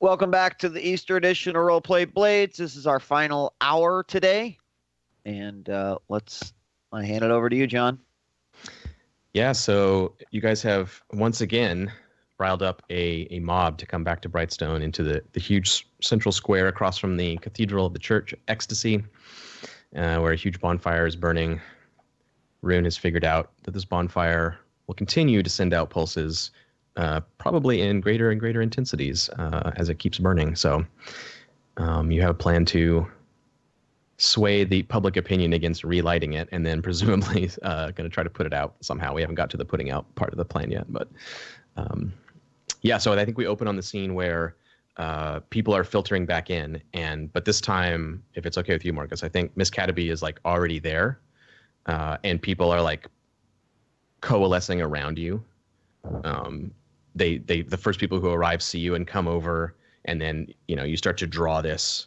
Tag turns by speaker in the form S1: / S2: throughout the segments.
S1: Welcome back to the Easter edition of Roleplay Blades. This is our final hour today. And I hand it over to you, John.
S2: Yeah, so you guys have once again riled up a mob to come back to Brightstone into the huge central square across from the Cathedral of the Church of Ecstasy, where a huge bonfire is burning. Rune has figured out that this bonfire will continue to send out pulses, probably in greater and greater intensities as it keeps burning. So you have a plan to sway the public opinion against relighting it, and then presumably going to try to put it out somehow. We haven't got to the putting out part of the plan yet, but yeah. So I think we open on the scene where people are filtering back in, but this time, if it's okay with you, Marcus, I think Miss Cataby is like already there, and people are like coalescing around you. The first people who arrive see you and come over, and then you start to draw this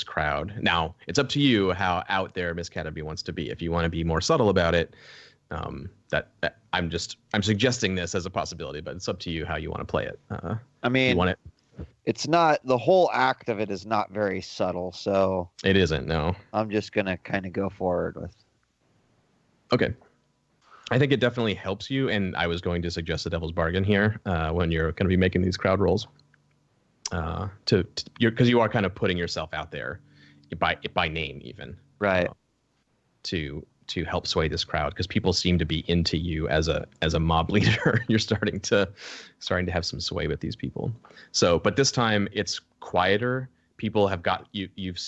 S2: crowd. Now it's up to you how out there Miss Cataby wants to be. If you want to be more subtle about it, that I'm suggesting this as a possibility, but it's up to you how you want to play it.
S1: I mean,
S2: you want it.
S1: It's not, the whole act of it is not very subtle, so
S2: it isn't. No,
S1: I'm just gonna kind of go forward with.
S2: Okay. I think it definitely helps you, and I was going to suggest the devil's bargain here when you're going to be making these crowd rolls, because you are kind of putting yourself out there by name, even
S1: right,
S2: to help sway this crowd, because people seem to be into you as a mob leader. You're starting to have some sway with these people. So, but this time it's quieter. People have got you. You've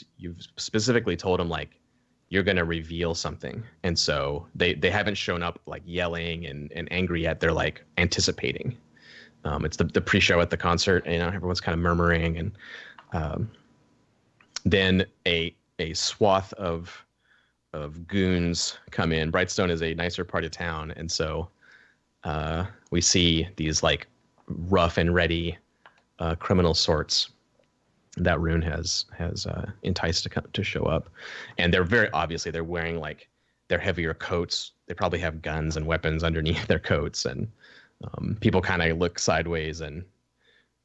S2: specifically told them like, you're going to reveal something. And so they haven't shown up like yelling and angry yet. They're like anticipating. It's the pre-show at the concert, and everyone's kind of murmuring. And then a swath of goons come in. Brightstone is a nicer part of town. And so we see these like rough and ready criminal sorts that Rune has enticed to show up, and they're they're wearing like their heavier coats. They probably have guns and weapons underneath their coats, and people kind of look sideways and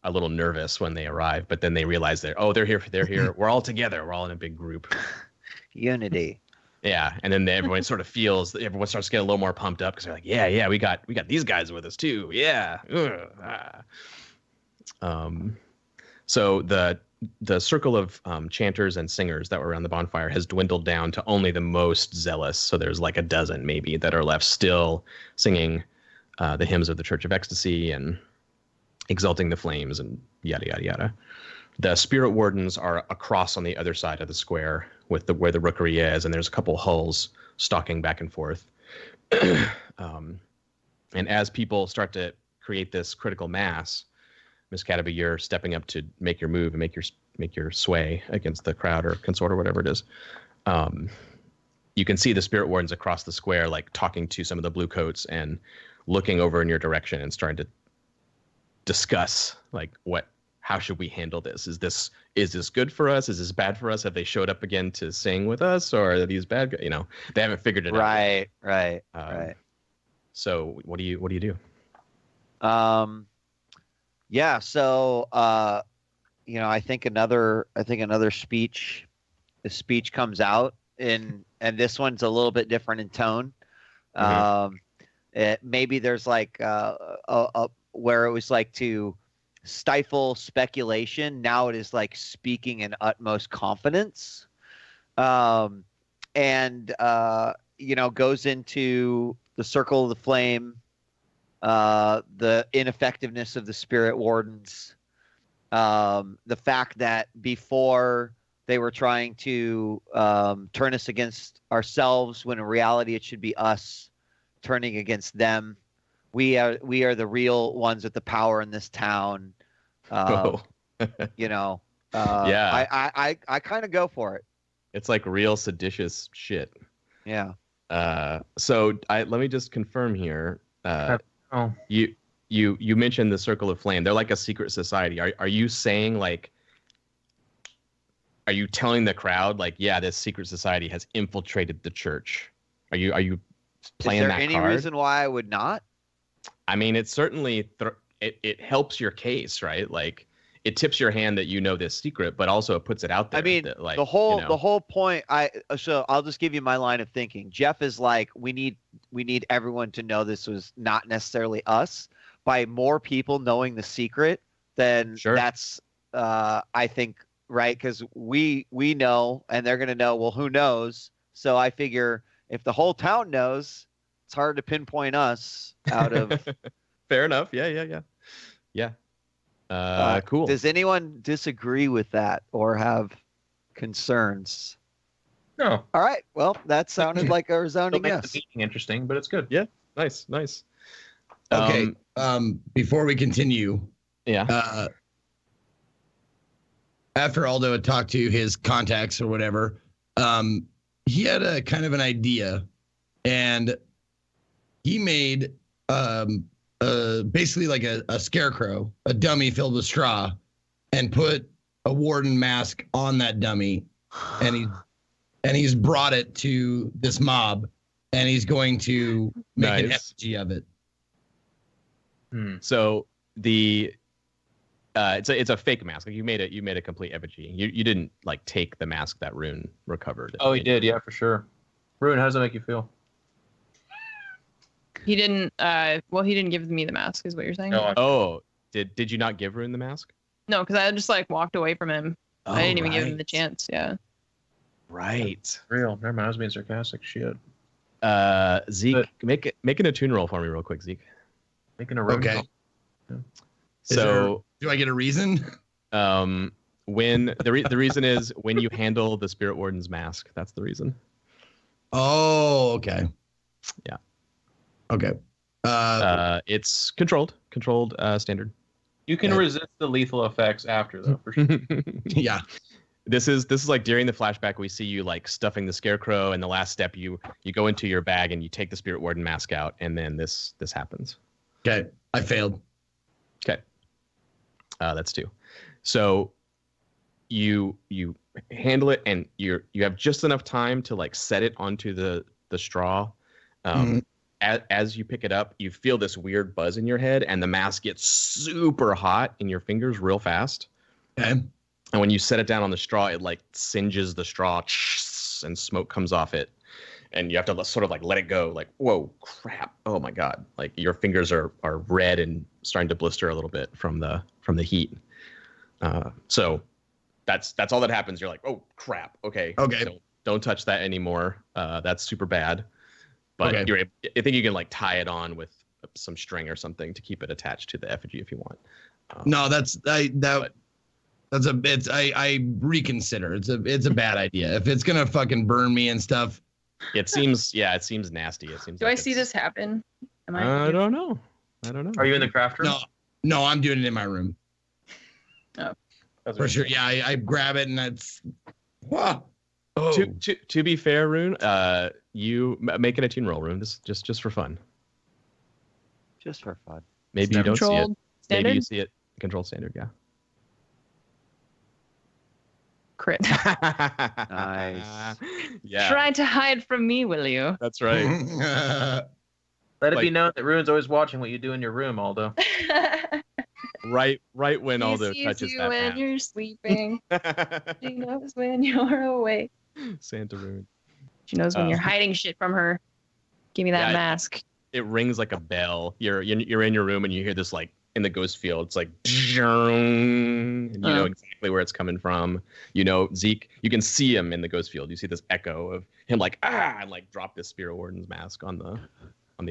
S2: a little nervous when they arrive. But then they realize they're here. We're all together. We're all in a big group.
S1: Unity. Yeah,
S2: and then everyone sort of feels. Everyone starts getting a little more pumped up because they're like, yeah, we got these guys with us too. Yeah. So the circle of chanters and singers that were around the bonfire has dwindled down to only the most zealous. So there's like a dozen maybe that are left still singing the hymns of the Church of Ecstasy and exalting the flames and yada, yada, yada. The spirit wardens are across on the other side of the square with where the rookery is, and there's a couple hulls stalking back and forth. And as people start to create this critical mass, Miss Cataby, you're stepping up to make your move and make your sway against the crowd or consort or whatever it is. You can see the spirit wardens across the square, like talking to some of the blue coats and looking over in your direction and starting to discuss like how should we handle this? Is this good for us? Is this bad for us? Have they showed up again to sing with us, or are these bad guys? They haven't figured it out.
S1: Right.
S2: So what do you do?
S1: Yeah, so I think another speech comes out, and this one's a little bit different in tone. Maybe there's like where it was like to stifle speculation. Now it is like speaking in utmost confidence, and goes into the circle of the flame. The ineffectiveness of the spirit wardens, the fact that before they were trying to turn us against ourselves, when in reality it should be us turning against them. We are the real ones with the power in this town. Yeah. I kind of go for it.
S2: It's like real seditious shit.
S1: Yeah.
S2: So let me just confirm here. You mentioned the Circle of Flame. They're like a secret society. Are you saying like, are you telling the crowd like, yeah, this secret society has infiltrated the church? Are you playing that card?
S1: Is there any reason why I would not?
S2: I mean, it certainly it helps your case, right? Like, it tips your hand that you know this secret, but also it puts it out there.
S1: I mean,
S2: that, like,
S1: the whole point. So I'll just give you my line of thinking. Jeff is like, we need everyone to know this was not necessarily us. By more people knowing the secret, then that's I think right, because we know and they're gonna know. Well, who knows? So I figure if the whole town knows, it's hard to pinpoint us out of.
S2: Fair enough. Yeah. Cool.
S1: Does anyone disagree with that or have concerns?
S3: No.
S1: All right. Well, that sounded like a resounding
S3: It'll make
S1: yes.
S3: the meeting interesting, but it's good.
S2: Yeah. Nice.
S4: Okay. Before we continue, after Aldo had talked to his contacts or whatever, he had a kind of an idea, and he made basically like a scarecrow, a dummy filled with straw, and put a warden mask on that dummy, and he's brought it to this mob, and he's going to make an effigy of it.
S2: So the it's a fake mask. Like you made a complete effigy. You didn't like take the mask that Rune recovered.
S3: Oh, he did. Yeah, for sure. Rune, how does that make you feel?
S5: He didn't. Well, he didn't give me the mask, is what you're saying.
S3: No,
S2: Oh, did you not give Rune the mask?
S5: No, because I just like walked away from him.
S2: Oh,
S5: I didn't even give him the chance. Yeah.
S2: Right.
S3: real. Never mind. I was being sarcastic. Shit.
S2: Zeke, make an attune roll for me real quick, Zeke.
S3: Making a room.
S4: Okay.
S2: So
S4: do I get a reason?
S2: When the reason is when you handle the Spirit Warden's mask. That's the reason.
S4: Oh, okay.
S2: Yeah.
S4: Okay.
S2: It's controlled standard.
S3: You can resist the lethal effects after, though, for sure.
S4: Yeah.
S2: This is like during the flashback we see you like stuffing the scarecrow, and the last step you go into your bag and you take the Spirit Warden mask out, and then this happens.
S4: Okay. I failed.
S2: Okay. That's 2. So you handle it, and you have just enough time to like set it onto the straw. As you pick it up, you feel this weird buzz in your head, and the mask gets super hot in your fingers real fast.
S4: Okay.
S2: And when you set it down on the straw, it like singes the straw, and smoke comes off it. And you have to sort of like let it go. Like, whoa, crap! Oh my god! Like your fingers are red and starting to blister a little bit from the heat. So that's all that happens. You're like, oh crap! Okay. Don't touch that anymore. That's super bad. But I think you can like tie it on with some string or something to keep it attached to the effigy if you want.
S4: No, I reconsider. It's a bad idea. If it's gonna fucking burn me and stuff.
S2: It seems nasty. It seems.
S5: Do I see this happen?
S2: I don't know.
S3: Are you in the craft room?
S4: No, I'm doing it in my room.
S5: Oh.
S4: For sure. Yeah, I grab it and that's. Wow. Oh.
S2: To be fair, Rune, you make an attune roll, Rune. This just for fun.
S1: Just for fun.
S2: Maybe you don't see it.
S5: Standard?
S2: Maybe you see it. Control standard, yeah.
S5: Crit.
S1: Nice.
S2: Yeah.
S5: Try to hide from me, will you?
S2: That's right.
S3: Let it be known that Rune's always watching what you do in your room, Aldo.
S2: right when Aldo
S5: He
S2: touches
S5: sees
S2: that
S5: you when
S2: map.
S5: you're sleeping. She knows when you're awake.
S2: Santa Rune.
S5: She knows when you're hiding shit from her. Give me that mask.
S2: It rings like a bell. You're in your room and you hear this like in the ghost field. It's like, and you know exactly where it's coming from. You know, Zeke, you can see him in the ghost field. You see this echo of him like and like drop this Spirit Warden's mask on the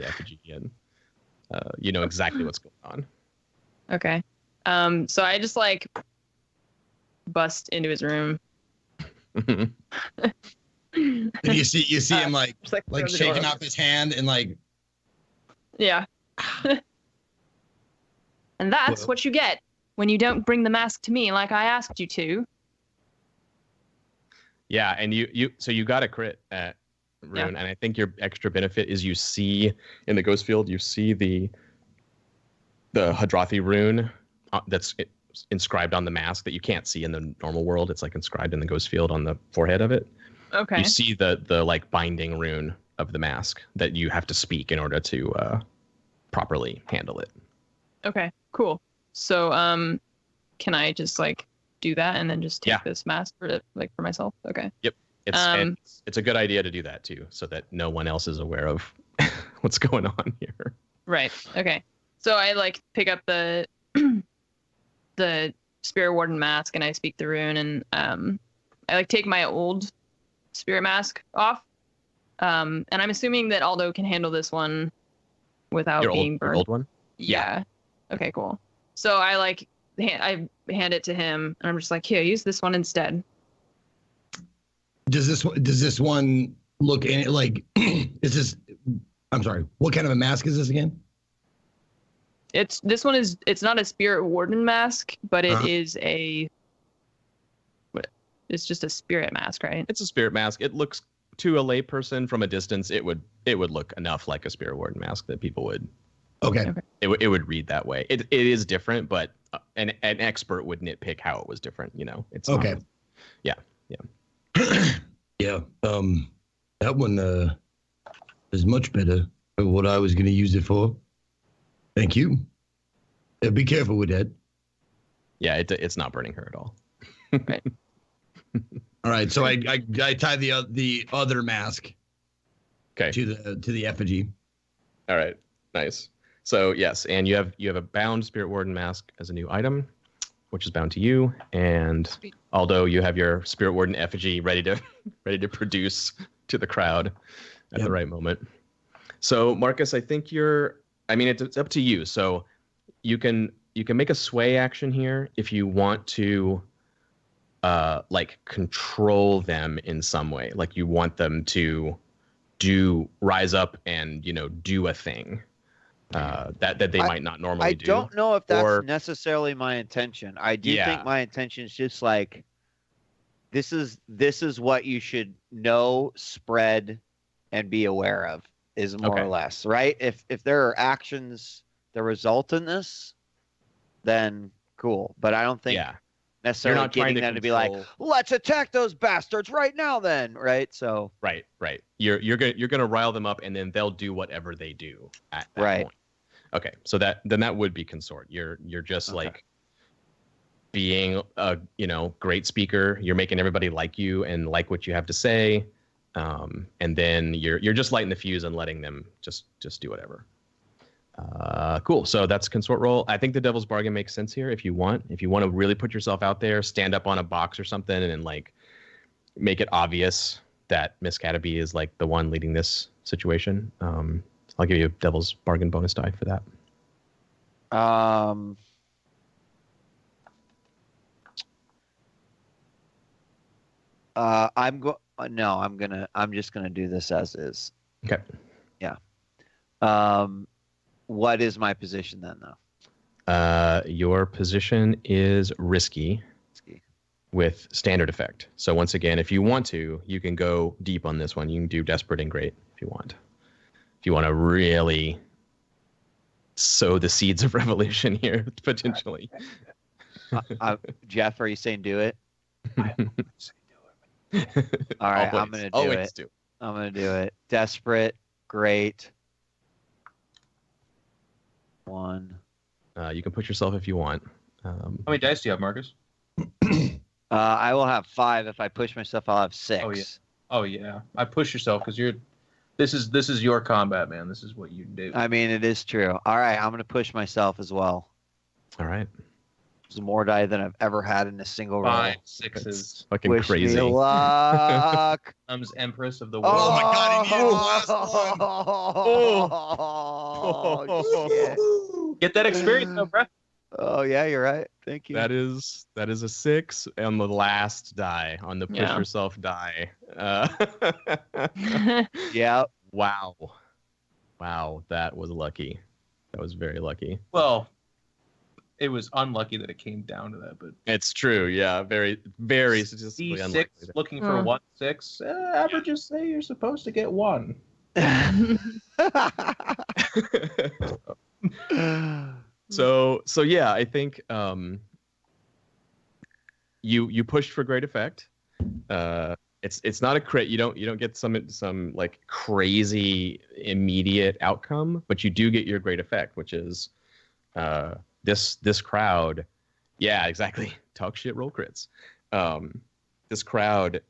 S2: effigy, and you know exactly what's going on.
S5: Okay. So I just like bust into his room.
S4: And you see him like shaking off his hand and like.
S5: Yeah. And that's what you get when you don't bring the mask to me like I asked you to.
S2: Yeah, and you got a crit at Rune, and I think your extra benefit is you see in the ghost field, you see the Hadrathi rune that's inscribed on the mask that you can't see in the normal world. It's like inscribed in the ghost field on the forehead of it.
S5: Okay.
S2: You see the like binding rune of the mask that you have to speak in order to properly handle it.
S5: Okay, cool. So can I just like do that and then just take
S2: Yeah.
S5: this mask for myself? Okay.
S2: It's a good idea to do that too, so that no one else is aware of what's going on here.
S5: Right. Okay. So I like pick up the the Spirit Warden mask and I speak the rune, and I like take my old spirit mask off. And I'm assuming that Aldo can handle this one without being burned.
S2: Your old one?
S5: Yeah. Okay, cool. So I like I hand it to him and I'm just like, here, use this one instead.
S4: Does this one look like is this I'm sorry, what kind of a mask is this again?
S5: It's not a Spirit Warden mask, but it is it's just a spirit mask, right?
S2: It's a spirit mask. It looks, to a layperson from a distance, it would look enough like a Spirit Warden mask that people would.
S4: Okay.
S2: It would read that way. It is different, but an expert would nitpick how it was different. You know, it's
S4: okay.
S2: Not, yeah.
S4: Yeah. That one is much better than what I was going to use it for. Thank you. Yeah, be careful with that.
S2: Yeah, it's not burning her at all.
S5: Right.
S4: All right, so I tie the other mask.
S2: Okay.
S4: To the effigy.
S2: All right. Nice. So yes, and you have a bound Spirit Warden mask as a new item, which is bound to you. And although you have your Spirit Warden effigy ready to produce to the crowd at the right moment. So Marcus, I think it's up to you. So you can make a sway action here if you want to like control them in some way. Like you want them to rise up and, do a thing that they might not normally do.
S1: I don't know if that's necessarily my intention. I do think my intention is just like, this is what you should know, spread, and be aware of, is more or less, right? If there are actions that result in this, then cool. But I don't think necessarily getting them to be like, let's attack those bastards right now then, right? So
S2: right. You're gonna rile them up, and then they'll do whatever they do at that point. Okay, so that would be consort. You're just like being a great speaker. You're making everybody like you and like what you have to say, and then you're just lighting the fuse and letting them just do whatever. Cool. So that's consort roll. I think the Devil's Bargain makes sense here. If you want to really put yourself out there, stand up on a box or something, and like make it obvious that Miss Cataby is like the one leading this situation. I'll give you a Devil's Bargain bonus die for that.
S1: I'm just gonna do this as is.
S2: Okay.
S1: Yeah. What is my position then, though?
S2: Your position is risky with standard effect. So once again, if you want to, you can go deep on this one. You can do desperate and great if you want. If you want to really sow the seeds of revolution here, potentially.
S1: Jeff, are you saying do it? I am saying do it. All right, I'm going to do it. I'm going to do it. Desperate, great. 1.
S2: You can push yourself if you want.
S3: How many dice do you have, Marcus?
S1: I will have 5. If I push myself, I'll have 6.
S3: Oh yeah. I push yourself because this is your combat, man. This is what you do.
S1: I mean, it is true. All right, I'm going to push myself as well.
S2: All right.
S1: It's more die than I've ever had in a single roll.
S3: 5 6s.
S2: It's fucking
S1: Wish
S2: crazy.
S1: me luck.
S3: Comes Empress of the World.
S4: Oh my God! He needed the last one.
S1: Oh shit.
S3: Get that experience, though, bro.
S1: Oh yeah, you're right. Thank you.
S2: That is a 6 on the last die, on the push yourself die.
S1: Yeah.
S2: Wow, that was lucky. That was very lucky.
S3: Well, it was unlucky that it came down to that, but
S2: it's true. Yeah, very, very statistically unlikely.
S3: D6 looking for 1 6. Averages say you're supposed to get 1.
S2: So yeah, I think you pushed for great effect. It's not a crit. You don't get some like crazy immediate outcome, but you do get your great effect, which is this crowd Yeah, exactly. Talk shit, roll crits. This crowd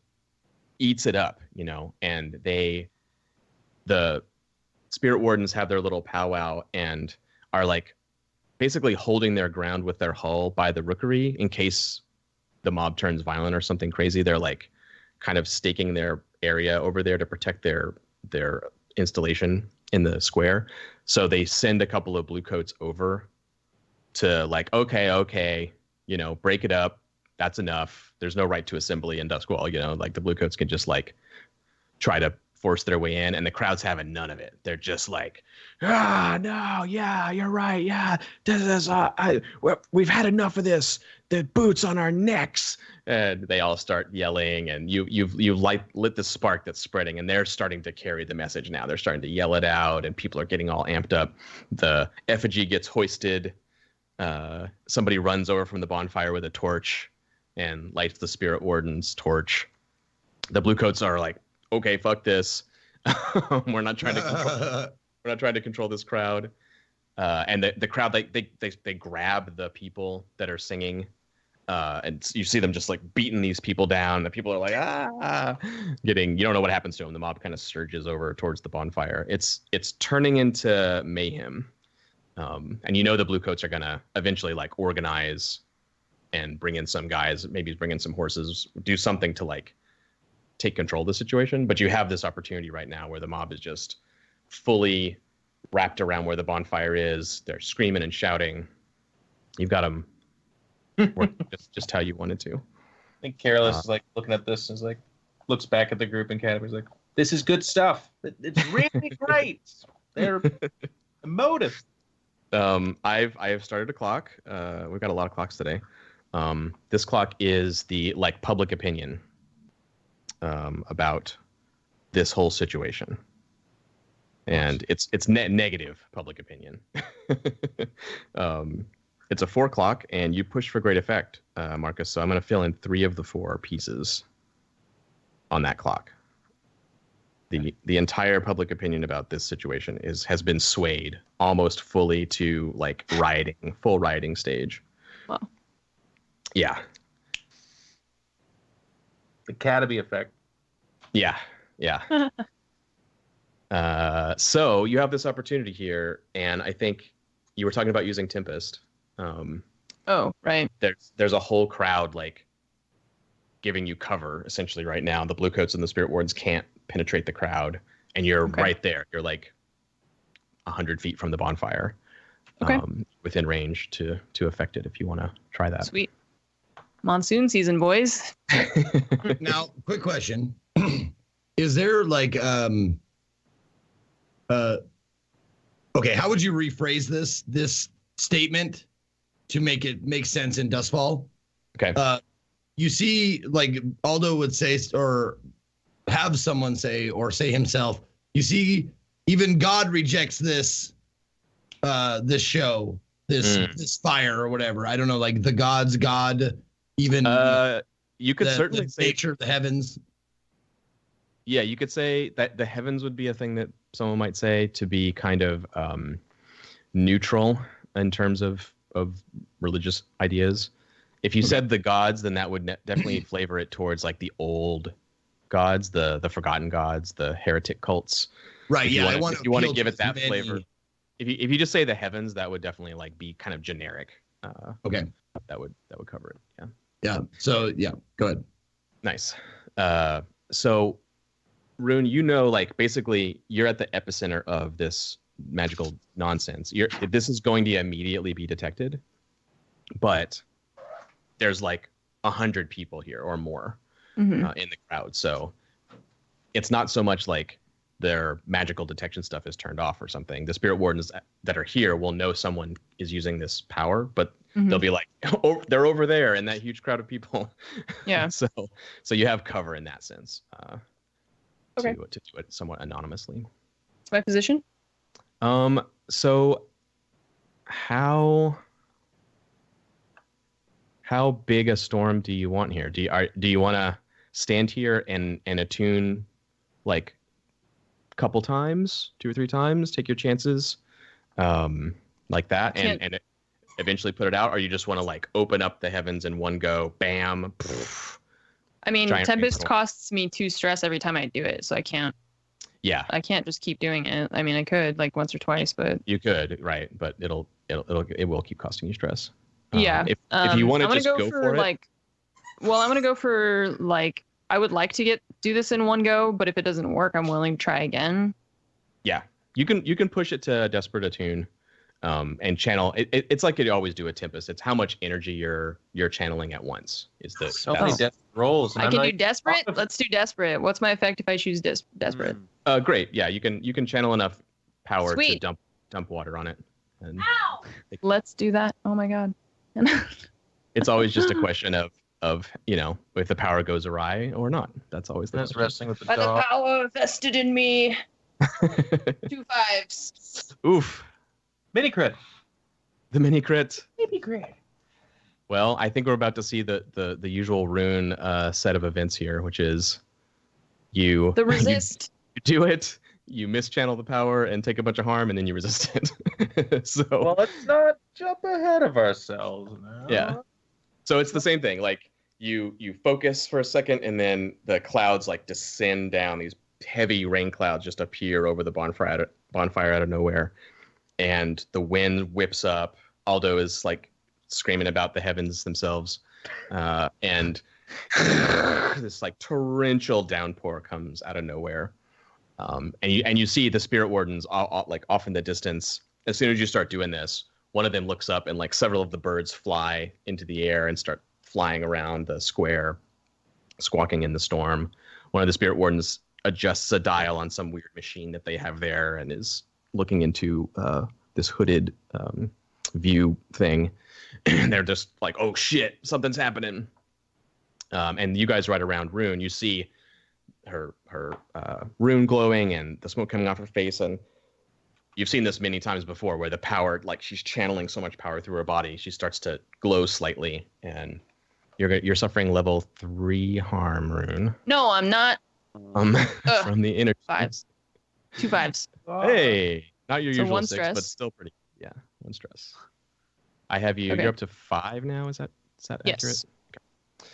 S2: eats it up, you know, and the spirit wardens have their little powwow and are like basically holding their ground with their hull by the rookery in case the mob turns violent or something crazy. They're like kind of staking their area over there to protect their installation in the square. So they send a couple of blue coats over to like, okay, you know, break it up. That's enough. There's no right to assembly in Duskwall, you know, like the blue coats can just like try to force their way in, and the crowd's having none of it. They're just like, no, yeah, you're right, yeah, this is we've had enough of this. The boots on our necks, and they all start yelling. And you've lit the spark that's spreading, and they're starting to carry the message now. They're starting to yell it out, and people are getting all amped up. The effigy gets hoisted. Somebody runs over from the bonfire with a torch and lights the spirit warden's torch. The blue coats are like, okay, fuck this. We're not trying to control this crowd. And the crowd, they grab the people that are singing, and you see them just like beating these people down. The people are like, you don't know what happens to them. The mob kind of surges over towards the bonfire. It's turning into mayhem. And you know the blue coats are gonna eventually like organize and bring in some guys, maybe bring in some horses, do something to like take control of the situation. But you have this opportunity right now where the mob is just fully wrapped around where the bonfire is. They're screaming and shouting. You've got them just how you wanted to.
S3: I think Careless is like looking at this and is like, looks back at the group and Cataby's like, this is good stuff. It's really great. They're emotive.
S2: I have started a clock. We've got a lot of clocks today. This clock is the like public opinion about this whole situation, and it's negative public opinion. It's a 4 o'clock, and you push for great effect, Marcus. So I'm going to fill in 3 of the 4 pieces on that clock. The entire public opinion about this situation has been swayed almost fully to like full rioting stage.
S5: Wow.
S2: Yeah.
S3: The Cataby effect.
S2: Yeah. So you have this opportunity here, and I think you were talking about using Tempest.
S5: Oh, right.
S2: There's a whole crowd like giving you cover essentially right now. The blue coats and the spirit wardens can't penetrate the crowd, and you're right there. You're like 100 feet from the bonfire, within range to affect it if you want to try that.
S5: Sweet. Monsoon season, boys.
S4: Now, quick question. Is there like okay, how would you rephrase this statement to make it make sense in Dustfall?
S2: Okay.
S4: You see, like Aldo would say, or have someone say, or say himself, you see, even God rejects this this show, this fire or whatever. I don't know, like the God's God, even
S2: you could certainly say
S4: nature of the heavens.
S2: Yeah, you could say that the heavens would be a thing that someone might say to be kind of neutral in terms of religious ideas. If you said the gods, then that would definitely flavor it towards like the old gods, the forgotten gods, the heretic cults.
S4: Right.
S2: If
S4: Yeah.
S2: you want to give it that flavor. If you just say the heavens, that would definitely like be kind of generic.
S4: Okay.
S2: That would cover it. Yeah.
S4: Yeah. So yeah, go ahead.
S2: Nice. So Rune, you know, like basically you're at the epicenter of this magical nonsense. This is going to immediately be detected, but there's like 100 people here or more in the crowd. So it's not so much like their magical detection stuff is turned off or something. The spirit wardens that are here will know someone is using this power, but they'll be like, oh, they're over there in that huge crowd of people.
S5: Yeah.
S2: So you have cover in that sense.
S5: Okay.
S2: To do it somewhat anonymously.
S5: What's my position?
S2: So how big a storm do you want here? Do you want to stand here and attune like a couple times, 2 or 3 times, take your chances, like that, eventually put it out, or you just want to like open up the heavens in one go, bam. Poof,
S5: I mean,
S2: giant
S5: Tempest
S2: rainbow.
S5: costs me 2 stress every time I do it, so I can't
S2: Yeah,
S5: just keep doing it. I mean, I could like once or twice, but
S2: you could, right? But it will keep costing you stress.
S5: yeah.
S2: If you want to
S5: I'm gonna
S2: just go for it,
S5: like, well, I'm gonna go for like, I would like to do this in one go, but if it doesn't work, I'm willing to try again.
S2: yeah, you can push it to Desperate Attune, and channel. It's like you always do with Tempest. It's how much energy you're channeling at once. Is the
S3: So many desperate rolls. and
S5: I
S3: I'm
S5: can do
S3: like,
S5: desperate. Let's do desperate. What's my effect if I choose desperate?
S2: Great. Yeah, you can channel enough power to
S5: Sweet.
S2: dump water on it. And
S5: Let's do that. Oh my god.
S2: it's always just a question of if the power goes awry or not. That's always the
S3: Just
S2: question.
S3: wrestling with the
S5: By the
S3: dog.
S5: power vested in me. 2 5s.
S2: Oof,
S3: Mini crit.
S2: the mini crit.
S3: Mini crit.
S2: Well, I think we're about to see the usual rune set of events here, which is you
S5: The resist.
S2: you do it, you mischannel the power and take a bunch of harm, and then you resist it. So
S3: Well, let's not jump ahead of ourselves now.
S2: Yeah. So it's the same thing. Like you focus for a second, and then the clouds like descend down. These heavy rain clouds just appear over the bonfire out of nowhere, and the wind whips up. Aldo is like screaming about the heavens themselves, and this like torrential downpour comes out of nowhere. And you see the spirit wardens like off in the distance. As soon as you start doing this, one of them looks up and like several of the birds fly into the air and start flying around the square, squawking in the storm. One of the spirit wardens adjusts a dial on some weird machine that they have there and is looking into this hooded view thing. And they're just like, oh shit, something's happening. And you guys right around Rune, you see her rune glowing and the smoke coming off her face, and you've seen this many times before where the power, like she's channeling so much power through her body, she starts to glow slightly, and you're suffering level 3 harm, Rune.
S5: No, I'm not.
S2: From the inner
S5: 5s. 2 5s.
S2: Hey, not your
S5: So
S2: usual
S5: 1
S2: 6,
S5: stress.
S2: but still pretty. Yeah, 1 stress. I have you.
S5: Okay.
S2: You're up to 5 now. Is that accurate?
S5: Yes.
S2: Okay.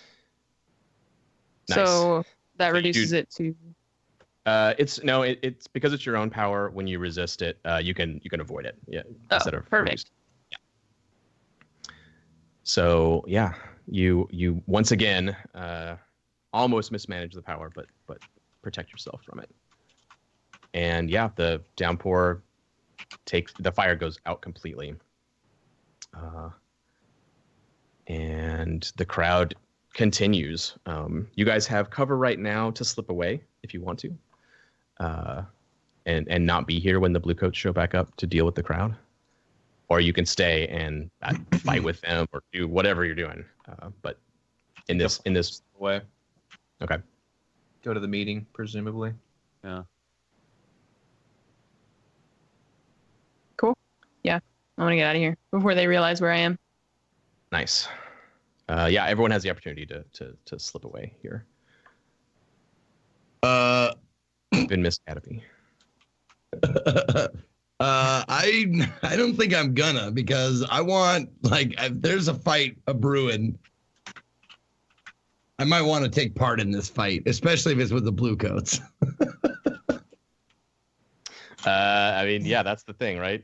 S2: Nice.
S5: So that
S2: So you
S5: reduces
S2: do-
S5: it to.
S2: It's because it's your own power. When you resist it, you can avoid it. Yeah.
S5: Oh,
S2: Instead of
S5: perfect.
S2: Yeah. So yeah, you once again almost mismanage the power, but protect yourself from it. And yeah, the downpour the fire goes out completely. And the crowd continues. You guys have cover right now to slip away if you want to, and not be here when the blue coats show back up to deal with the crowd, or you can stay and fight with them or do whatever you're doing. But in this
S3: Way.
S2: okay,
S3: Go to the meeting, presumably.
S1: Yeah.
S5: Cool. Yeah. I want to get out of here before they realize where I am.
S2: nice. Yeah, everyone has the opportunity to slip away here. Even Miss Caterpie.
S4: I don't think I'm gonna, because I want, like, if there's a fight a brewing, I might want to take part in this fight, especially if it's with the blue coats.
S2: I mean, yeah, that's the thing, right?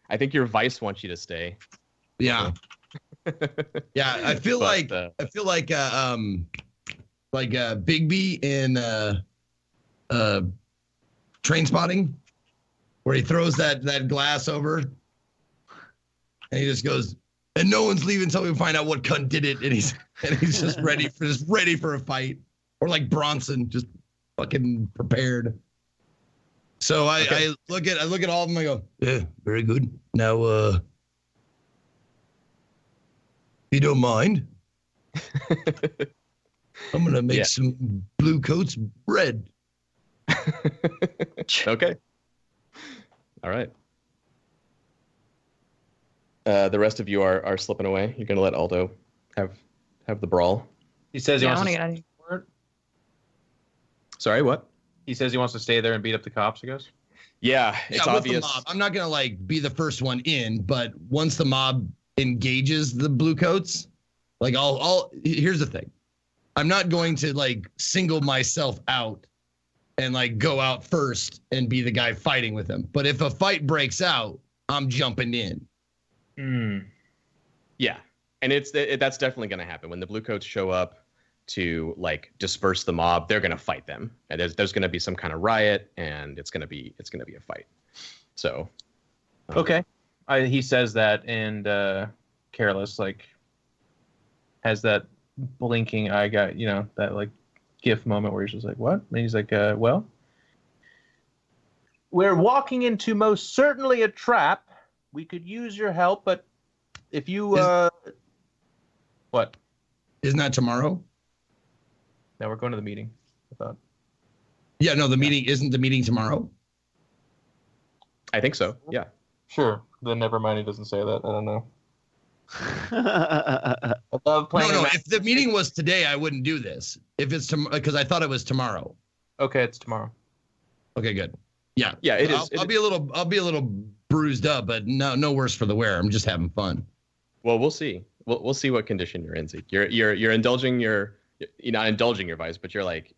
S2: I think your vice wants you to stay.
S4: Yeah. Yeah, I feel
S2: But,
S4: like Bigby in Train Spotting, where he throws that glass over and he just goes, and no one's leaving until we find out what cunt did it, and he's just ready for a fight. Or like Bronson, just fucking prepared. So I look at all of them, I go, yeah, very good. Now if you don't mind, I'm gonna make some blue coats red.
S2: Okay. All right. The rest of you are slipping away. You're gonna let Aldo have the brawl.
S3: He says he
S5: Yeah, I
S3: wants
S5: want
S3: to
S5: to get out of here.
S2: Sorry, what?
S3: He says he wants to stay there and beat up the cops, I guess.
S2: Yeah, it's
S4: with
S2: obvious.
S4: the mob. I'm not gonna like be the first one in, but once the mob engages the blue coats, like here's the thing. I'm not going to like single myself out and like go out first and be the guy fighting with him. But if a fight breaks out, I'm jumping in.
S2: Yeah. And that's definitely going to happen when the blue coats show up to like disperse the mob. They're going to fight them, and there's going to be some kind of riot, and it's going to be a fight. So,
S3: Okay, he says that, and Careless like has that blinking eye got that like GIF moment where he's just like, what? And he's like, well, we're walking into most certainly a trap. We could use your help, but if you what?
S4: Isn't that tomorrow?
S3: Now we're going to the meeting. I thought.
S4: Yeah, no, meeting isn't the meeting tomorrow.
S2: I think so. Yeah.
S3: Sure. Then never mind. He doesn't say that. I don't know. I love playing.
S4: No. If the meeting was today, I wouldn't do this. If it's because I thought it was tomorrow.
S3: Okay, it's tomorrow.
S4: Okay, good. Yeah.
S2: Yeah. It is.
S4: I'll be a little bruised up, but no worse for the wear. I'm just having fun.
S2: Well, we'll see. We'll see what condition you're in, Zeke. You're indulging you're not indulging your vice, but you're like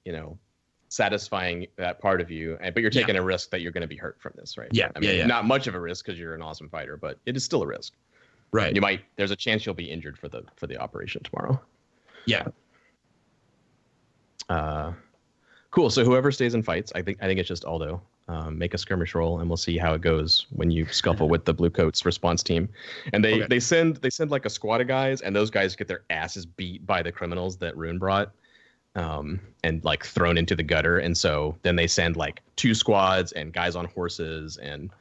S2: satisfying that part of you, but you're taking a risk that you're going to be hurt from this, right?
S4: Yeah.
S2: I mean, not much of a risk because you're an awesome fighter, but it is still a risk.
S4: Right.
S2: There's a chance you'll be injured for the operation tomorrow.
S4: Yeah.
S2: Cool. So whoever stays and fights, I think it's just Aldo. Make a skirmish roll, and we'll see how it goes when you scuffle with the Blue Coats response team. And they send like a squad of guys, and those guys get their asses beat by the criminals that Rune brought, and like thrown into the gutter. And so then they send like 2 squads and guys on horses and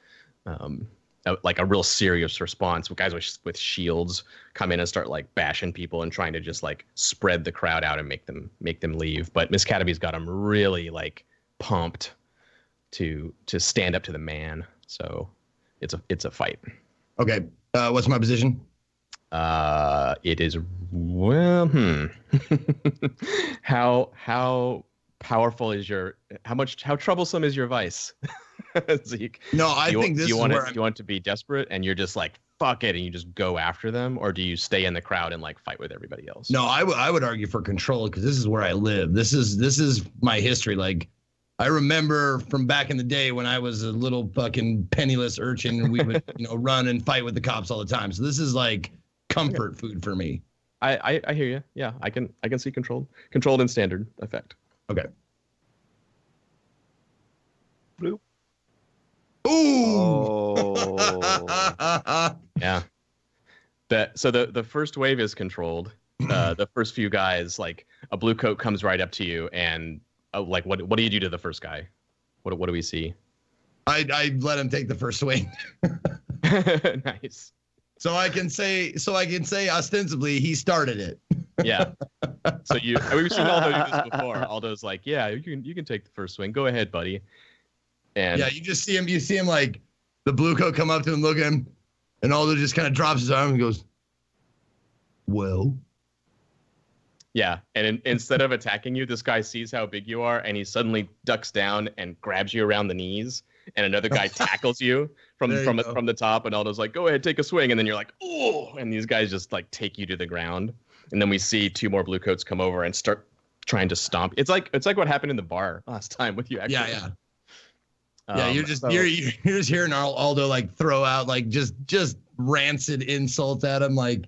S2: like a real serious response. Guys with shields come in and start like bashing people and trying to just like spread the crowd out and make them leave. But Miss Cataby's got them really like pumped to stand up to the man. So it's a fight.
S4: Okay. What's my position?
S2: It is how powerful is how troublesome is your vice? Zeke.
S4: No, I think this is where
S2: you want to be desperate and you're just like fuck it and you just go after them, or do you stay in the crowd and like fight with everybody else?
S4: No, I would argue for control, because this is where I live. This is my history. Like, I remember from back in the day when I was a little fucking penniless urchin, and we would run and fight with the cops all the time. So this is like comfort food for me.
S2: I hear you. Yeah, I can see controlled and standard effect.
S4: Okay.
S1: Blue.
S4: Ooh.
S1: Oh.
S2: Yeah. So the first wave is controlled. The first few guys, like a blue coat comes right up to you, and like what do you do to the first guy? What do we see?
S4: I let him take the first swing.
S2: Nice.
S4: So I can say ostensibly he started it.
S2: Yeah. So we've seen Aldo do this before. Aldo's like, yeah, you can take the first swing. Go ahead, buddy. And
S4: yeah, you see him like the blue coat come up to him, look at him, and Aldo just kind of drops his arm and goes, well.
S2: Yeah, and instead of attacking you, this guy sees how big you are, and he suddenly ducks down and grabs you around the knees, and another guy tackles you from the top, and Aldo's like, go ahead, take a swing, and then you're like, oh, and these guys just like take you to the ground, and then we see 2 more blue coats come over and start trying to stomp. It's like what happened in the bar last time with you, actually.
S4: Yeah. You're just hearing Aldo like throw out like just rancid insults at him, like,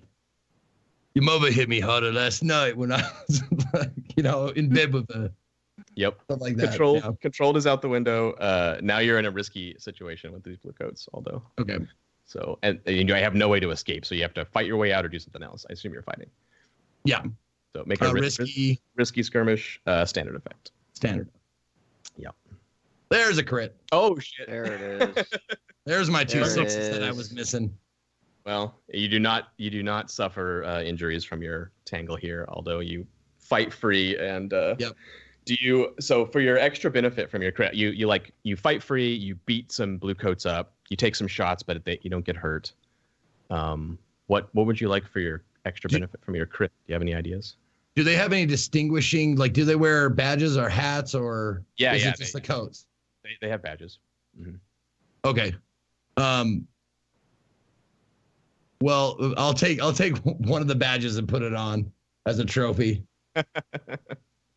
S4: your mother hit me harder last night when I was in bed with her.
S2: Yep.
S4: Stuff like that.
S2: Controlled is out the window. Now you're in a risky situation with these blue coats, Aldo.
S4: Okay.
S2: So and I have no way to escape, so you have to fight your way out or do something else. I assume you're fighting.
S4: Yeah.
S2: So make a risky skirmish, standard effect.
S4: Standard.
S2: Yep.
S4: There's a crit.
S2: Oh shit.
S1: There it is.
S4: There's my 2
S1: There it
S4: sixes that I
S1: is.
S4: was missing.
S2: Well, you do not suffer injuries from your tangle here, although you fight free. And
S4: Yep.
S2: So for your extra benefit from your crit, you fight free, you beat some blue coats up, you take some shots, but you don't get hurt. What would you like for your extra benefit from your crit? Do you have any ideas?
S4: Do they have any distinguishing, like, do they wear badges or hats, or is it just the coats?
S2: They have badges. Mm-hmm.
S4: Okay. Well, I'll take one of the badges and put it on as a trophy.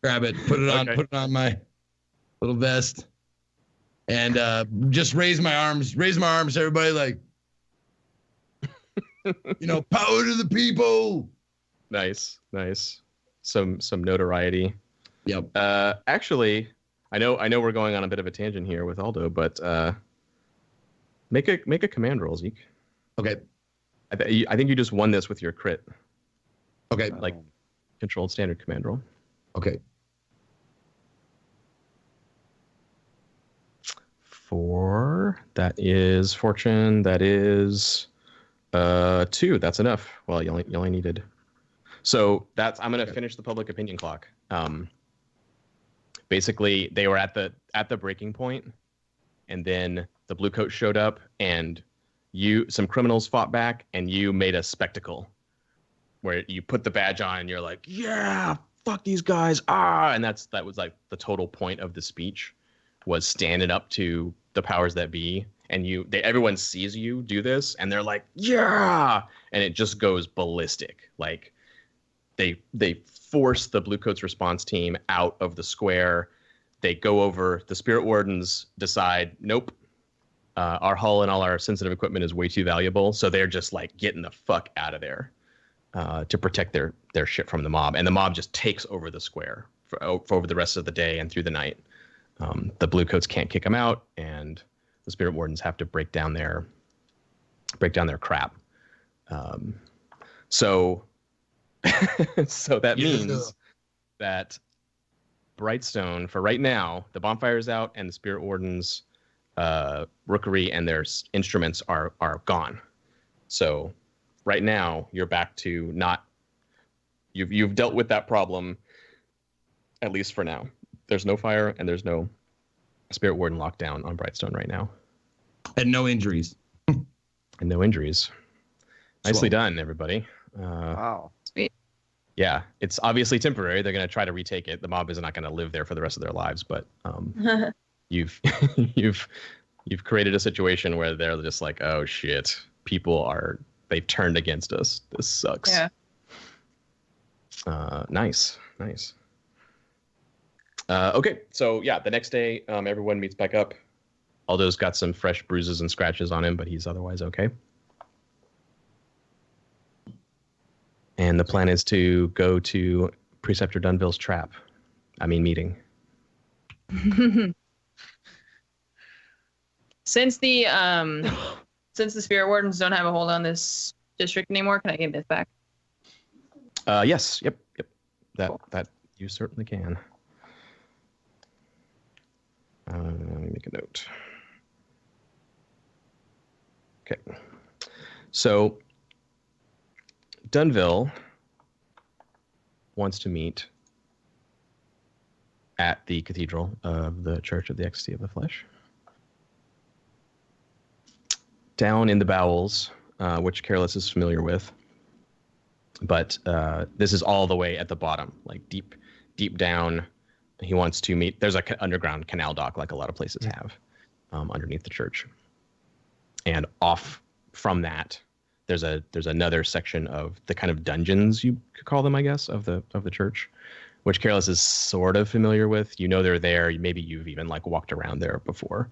S4: Grab it, put it on,
S2: Okay.
S4: put it on my little vest, and just raise my arms, everybody, like, power to the people.
S2: Nice. Some notoriety.
S4: Yep.
S2: Actually, I know we're going on a bit of a tangent here with Aldo, but make a command roll, Zeke.
S4: Okay.
S2: I think you just won this with your crit.
S4: Okay.
S2: Like controlled standard command roll.
S4: Okay.
S2: 4. That is fortune. That is 2. That's enough. Well, you only needed. So I'm gonna finish the public opinion clock. Basically, they were at the breaking point, and then the blue coat showed up, and some criminals fought back, and you made a spectacle where you put the badge on, and you're like, yeah, fuck these guys, and that was like the total point of the speech, was standing up to the powers that be, and everyone sees you do this, and they're like, yeah, and it just goes ballistic. Like they force the Bluecoats response team out of the square. They go over. The Spirit Wardens decide, nope, our hull and all our sensitive equipment is way too valuable, so they're just like getting the fuck out of there to protect their shit from the mob, and the mob just takes over the square for over the rest of the day and through the night. The Bluecoats can't kick them out, and the Spirit Wardens have to break down their crap. So that means that Brightstone, for right now, the bonfire is out, and the Spirit Wardens' rookery and their instruments are gone. So right now, you're back to not. You've dealt with that problem, at least for now. There's no fire, and there's no Spirit Warden lockdown on Brightstone right now.
S4: And no injuries.
S2: Nicely done, everybody.
S1: Wow.
S5: Sweet.
S2: Yeah, it's obviously temporary. They're going to try to retake it. The mob is not going to live there for the rest of their lives, but you've created a situation where they're just like, oh shit, they've turned against us. This sucks.
S5: Yeah.
S2: Nice. Okay, so yeah, the next day, everyone meets back up. Aldo's got some fresh bruises and scratches on him, but he's otherwise okay. And the plan is to go to Preceptor Dunville's meeting.
S5: Since the Spirit Wardens don't have a hold on this district anymore, can I get this back?
S2: Yes. Yep. That you certainly can. Let me make a note. Okay. So Dunville wants to meet at the Cathedral of the Church of the Ecstasy of the Flesh. Down in the bowels, which Careless is familiar with. But this is all the way at the bottom, like deep down. He wants to meet. There's an underground canal dock, like a lot of places have, underneath the church. And off from that, there's another section of the kind of dungeons, you could call them, I guess, of the church, which Careless is sort of familiar with. You know they're there. Maybe you've even like walked around there before.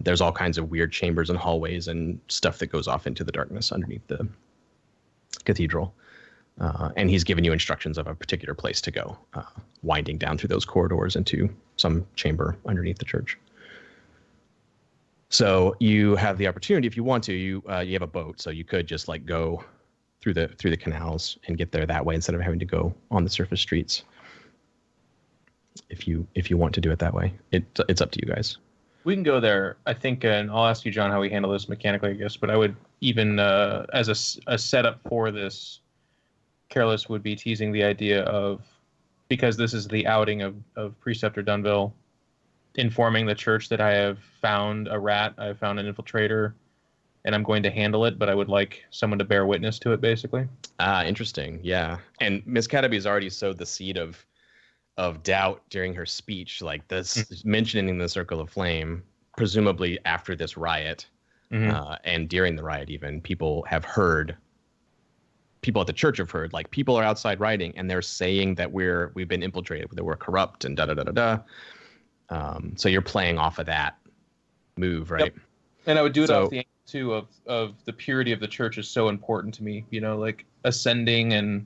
S2: There's all kinds of weird chambers and hallways and stuff that goes off into the darkness underneath the cathedral. And he's given you instructions of a particular place to go, winding down through those corridors into some chamber underneath the church. So you have the opportunity, if you want to, you have a boat, so you could just like go through the canals and get there that way instead of having to go on the surface streets. If you want to do it that way, it's up to you guys.
S3: We can go there, I think, and I'll ask you, John, how we handle this mechanically, I guess. But I would even, as a setup for this, Careless would be teasing the idea of, because this is the outing of Preceptor Dunville, informing the church that I have found a rat, I have found an infiltrator, and I'm going to handle it, but I would like someone to bear witness to it, basically.
S2: Interesting, yeah. And Miss Cataby's already sowed the seed of doubt during her speech, like this mentioning the Circle of Flame, presumably after this riot, and during the riot even, people have heard people at the church have heard. Like people are outside rioting and they're saying that we've been infiltrated, that we're corrupt and da da da da da. So you're playing off of that move, right?
S3: Yep. And I would do it
S2: So-
S3: off the angle too of the purity of the church is so important to me. You know, like ascending and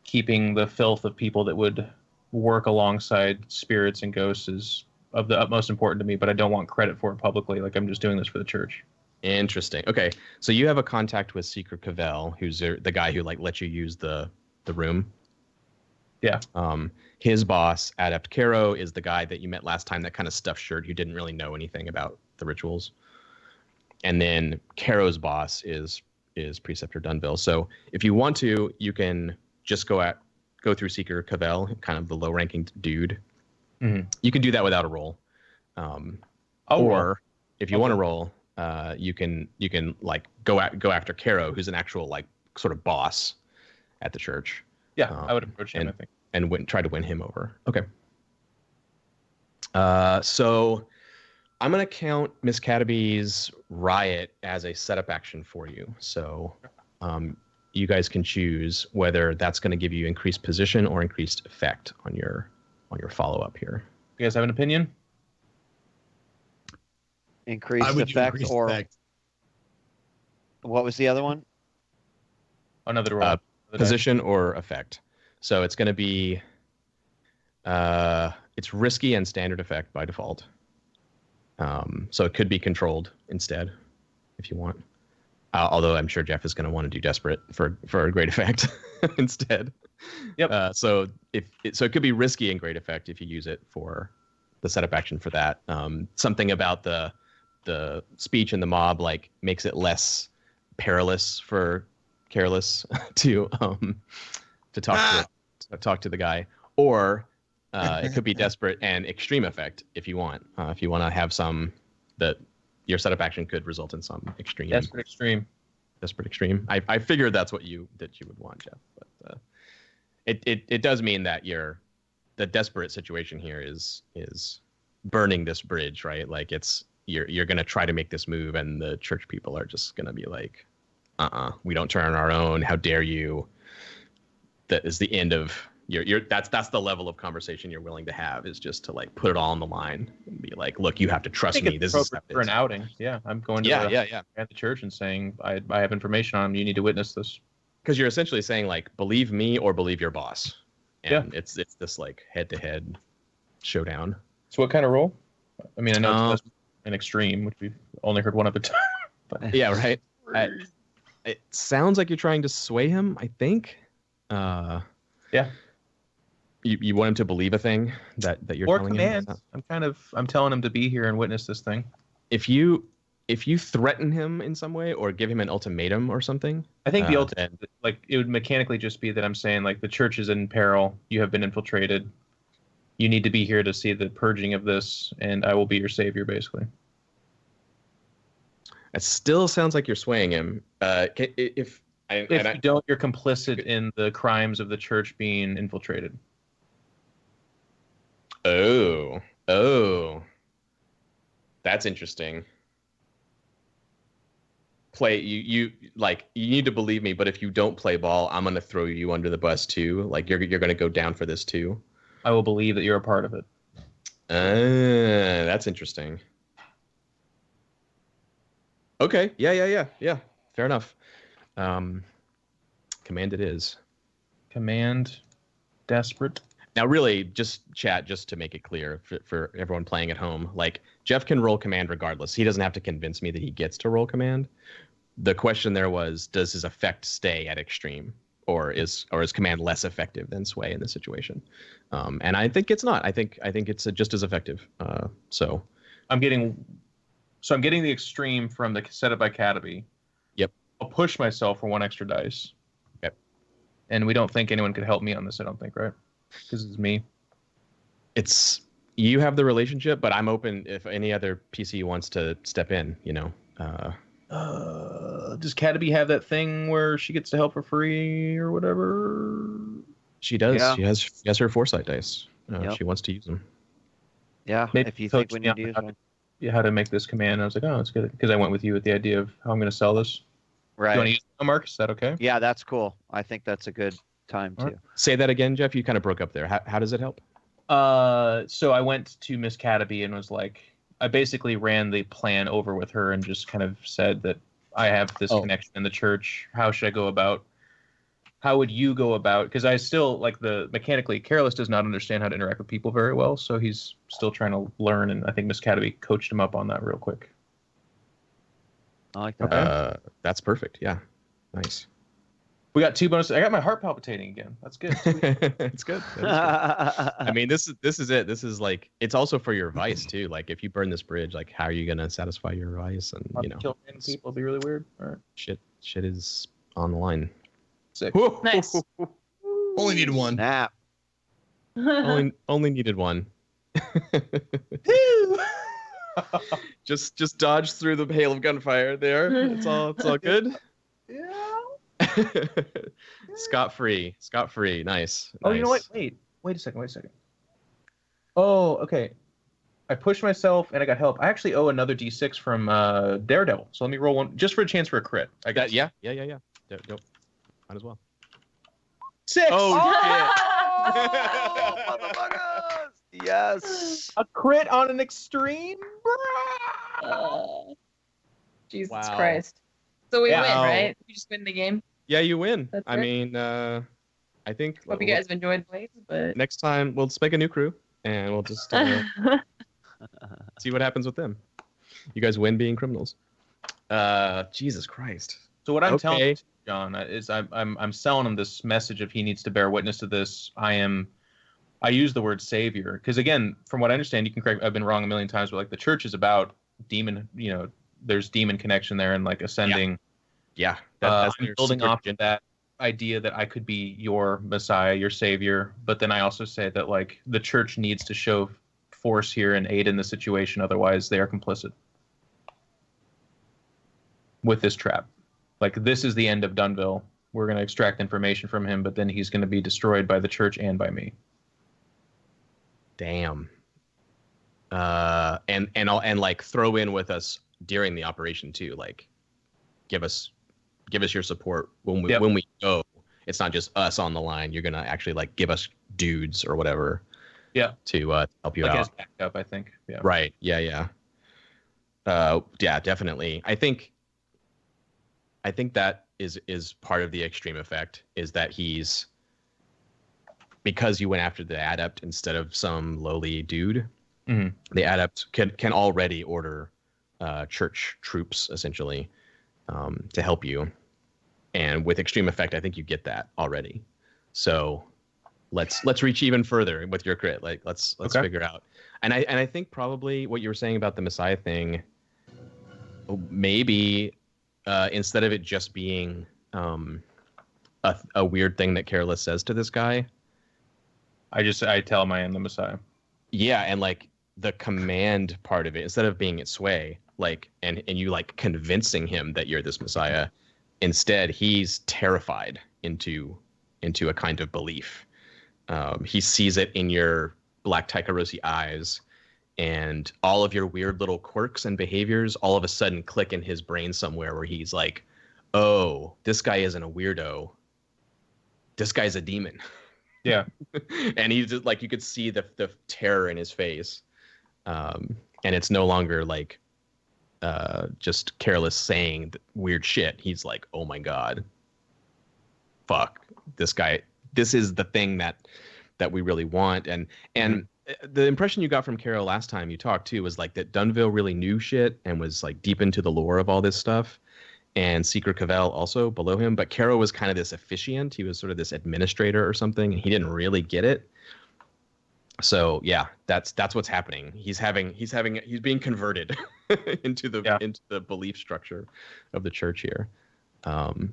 S3: keeping the filth of people that would work alongside spirits and ghosts is of the utmost important to me. But I don't want credit for it publicly. Like I'm just doing this for the church.
S2: Interesting. Okay, so you have a contact with Seeker Cavell, who's the guy who like lets you use the room.
S3: Yeah.
S2: His boss, Adept Caro, is the guy that you met last time, that kind of stuffed shirt who didn't really know anything about the rituals. And then Caro's boss is Preceptor Dunville. So if you want to, you can just go through Seeker Cavell, kind of the low-ranking dude.
S3: Mm-hmm.
S2: You can do that without a roll. Or if you want to roll, you can like go after Caro, who's an actual like sort of boss at the church.
S3: Yeah, I would approach him, I think.
S2: And try to win him over. Okay. So I'm going to count Miss Cataby's riot as a setup action for you. So you guys can choose whether that's going to give you increased position or increased effect on your follow-up here.
S3: You guys have an opinion?
S1: Increased
S4: I would do
S1: effect
S4: increased
S1: or
S4: effect.
S1: what was the other one?
S3: Another roll.
S2: Position or effect. So it's going to be it's risky and standard effect by default. So it could be controlled instead if you want. Although I'm sure Jeff is going to want to do desperate for a great effect instead.
S3: Yep.
S2: So it could be risky and great effect if you use it for the setup action for that. Something about the speech in the mob like makes it less perilous for Careless to talk to the guy, or it could be desperate and extreme effect if you want. If you want to have some that your setup action could result in some extreme.
S3: Desperate extreme.
S2: Desperate extreme. I figured that's what you would want, Jeff. But it does mean that the desperate situation here is burning this bridge, right? Like you're gonna try to make this move, and the church people are just gonna be like, we don't turn on our own. How dare you? That is the end of that's the level of conversation you're willing to have, is just to like put it all on the line and be like, look, you have to trust me. This is
S3: for an outing. Yeah, I'm going to at the church and saying I have information on him. You need to witness this.
S2: Because you're essentially saying like, believe me or believe your boss. And
S3: Yeah.
S2: it's this like head-to-head showdown.
S3: So what kind of roll? I mean, I know it's an extreme, which we've only heard one other time. But
S2: Yeah, right. It sounds like you're trying to sway him, I think.
S3: Yeah.
S2: You want him to believe a thing that you're
S3: or
S2: telling
S3: commands.
S2: him?
S3: I'm telling him to be here and witness this thing.
S2: If you threaten him in some way or give him an ultimatum or something,
S3: I think the ultimate, like, it would mechanically just be that I'm saying, like, the church is in peril. You have been infiltrated. You need to be here to see the purging of this, and I will be your savior, basically.
S2: it still sounds like you're swaying him. If
S3: you don't, you're complicit in the crimes of the church being infiltrated.
S2: Oh, that's interesting. You need to believe me, but if you don't play ball, I'm gonna throw you under the bus too. Like you're gonna go down for this too.
S3: I will believe that you're a part of it.
S2: That's interesting. Okay, yeah. Fair enough. Command it is.
S3: Command, desperate.
S2: Now, really, just to make it clear for everyone playing at home, like Jeff can roll command regardless. He doesn't have to convince me that he gets to roll command. The question there was, does his effect stay at extreme, or is command less effective than sway in this situation? And I think it's not. I think it's just as effective. So
S3: I'm getting the extreme from the setup by Cataby.
S2: Yep.
S3: I'll push myself for one extra dice.
S2: Okay.
S3: And we don't think anyone could help me on this. I don't think, right? Because it's me.
S2: It's you have the relationship, but I'm open if any other PC wants to step in.
S3: Does Cataby have that thing where she gets to help for free or whatever?
S2: She does.
S1: Yeah.
S2: She has her foresight dice.
S1: Yep.
S2: She wants to use them.
S1: Yeah,
S3: Maybe
S1: if you
S3: coach
S1: think we
S3: me
S1: need to
S3: on
S1: use one.
S3: how to make this command. I was like, oh, it's good, because I went with you with the idea of how I'm going to sell this.
S1: Right.
S3: You want to use it, Mark? Is that okay?
S1: Yeah, that's cool. I think that's a good time
S3: All
S1: too.
S2: Say that again, Jeff. You kind of broke up there. How does it help?
S3: So I went to Miss Cataby and was like, I basically ran the plan over with her and just kind of said that I have this connection in the church. How should I go about? How would you go about? Because I still like mechanically, Careless does not understand how to interact with people very well, so he's still trying to learn. And I think Miss Cataby coached him up on that real quick.
S1: I like that.
S3: Okay.
S2: That's perfect. Yeah, nice.
S3: We got 2 bonuses. I got my heart palpitating again. That's good.
S2: It's good. That is good. I mean, this is it. This is like, it's also for your vice too. Like, if you burn this bridge, like, how are you gonna satisfy your vice? And
S3: Kill random people would be really weird. All right.
S2: shit is on the line.
S3: Sick.
S5: Nice.
S4: Only need one.
S1: Nap.
S2: only needed one. just dodge through the hail of gunfire there. It's all good.
S3: Yeah.
S2: Scot free. Nice.
S3: Oh, you know what? Wait a second. Oh, okay. I pushed myself and I got help. I actually owe another D6 from Daredevil. So let me roll one just for a chance for a crit. I got
S2: Yeah. Dope. Might as well.
S3: 6.
S2: Oh,
S1: Oh, motherfuckers! Yes.
S3: A crit on an extreme.
S5: Jesus
S2: Wow.
S5: Christ. So we win,
S2: Wow.
S5: right? We just win the game.
S2: Yeah, you win.
S5: That's
S2: I
S5: it.
S2: mean, I think
S5: Hope you guys have enjoyed playing, but
S2: next time we'll just make a new crew and we'll just see what happens with them. You guys win being criminals. Jesus Christ.
S3: So what I'm telling
S2: Okay.
S3: you, John, is I'm selling him this message of he needs to bear witness to this. I use the word savior because, again, from what I understand, you can correct. I've been wrong a million times, but like the church is about demon. There's demon connection there and like ascending.
S2: Yeah,
S3: I'm
S2: their
S3: building
S2: secret
S3: off of
S2: agenda.
S3: that idea that I could be your Messiah, your savior. But then I also say that like the church needs to show force here and aid in the situation, otherwise they are complicit with this trap. Like, this is the end of Dunville. We're going to extract information from him, but then he's going to be destroyed by the church and by me.
S2: Damn. And like throw in with us during the operation too. Like, give us your support when we go. It's not just us on the line. You're gonna actually like give us dudes or whatever.
S3: Yeah.
S2: To help you
S3: Like
S2: out.
S3: as backup, I think. Yeah.
S2: Right. Yeah. Yeah, definitely. I think that is part of the extreme effect, is that he's, because you went after the adept instead of some lowly dude.
S3: Mhm.
S2: The adept can already order church troops essentially to help you, and with extreme effect, I think you get that already. So let's reach even further with your crit. Like let's
S3: Okay.
S2: figure out. And I think probably what you were saying about the Messiah thing, maybe instead of it just being a weird thing that Careless says to this guy.
S3: I tell him I am the Messiah.
S2: Yeah, and like the command part of it, instead of being its sway, like and you like convincing him that you're this Messiah, instead he's terrified into a kind of belief. He sees it in your black Tycherosi eyes, and all of your weird little quirks and behaviors all of a sudden click in his brain somewhere where he's like, oh, this guy isn't a weirdo. This guy's a demon.
S3: Yeah.
S2: And he's just, like, you could see the terror in his face. And it's no longer like just Careless saying weird shit. He's like, oh my God, fuck, this guy, this is the thing that we really want. And the impression you got from Carol last time you talked too was like that Dunville really knew shit and was like deep into the lore of all this stuff, and Seeker Cavell also below him. But Carol was kind of this officiant. He was sort of this administrator or something, and he didn't really get it. So yeah, that's what's happening. He's being converted into the belief structure of the church here.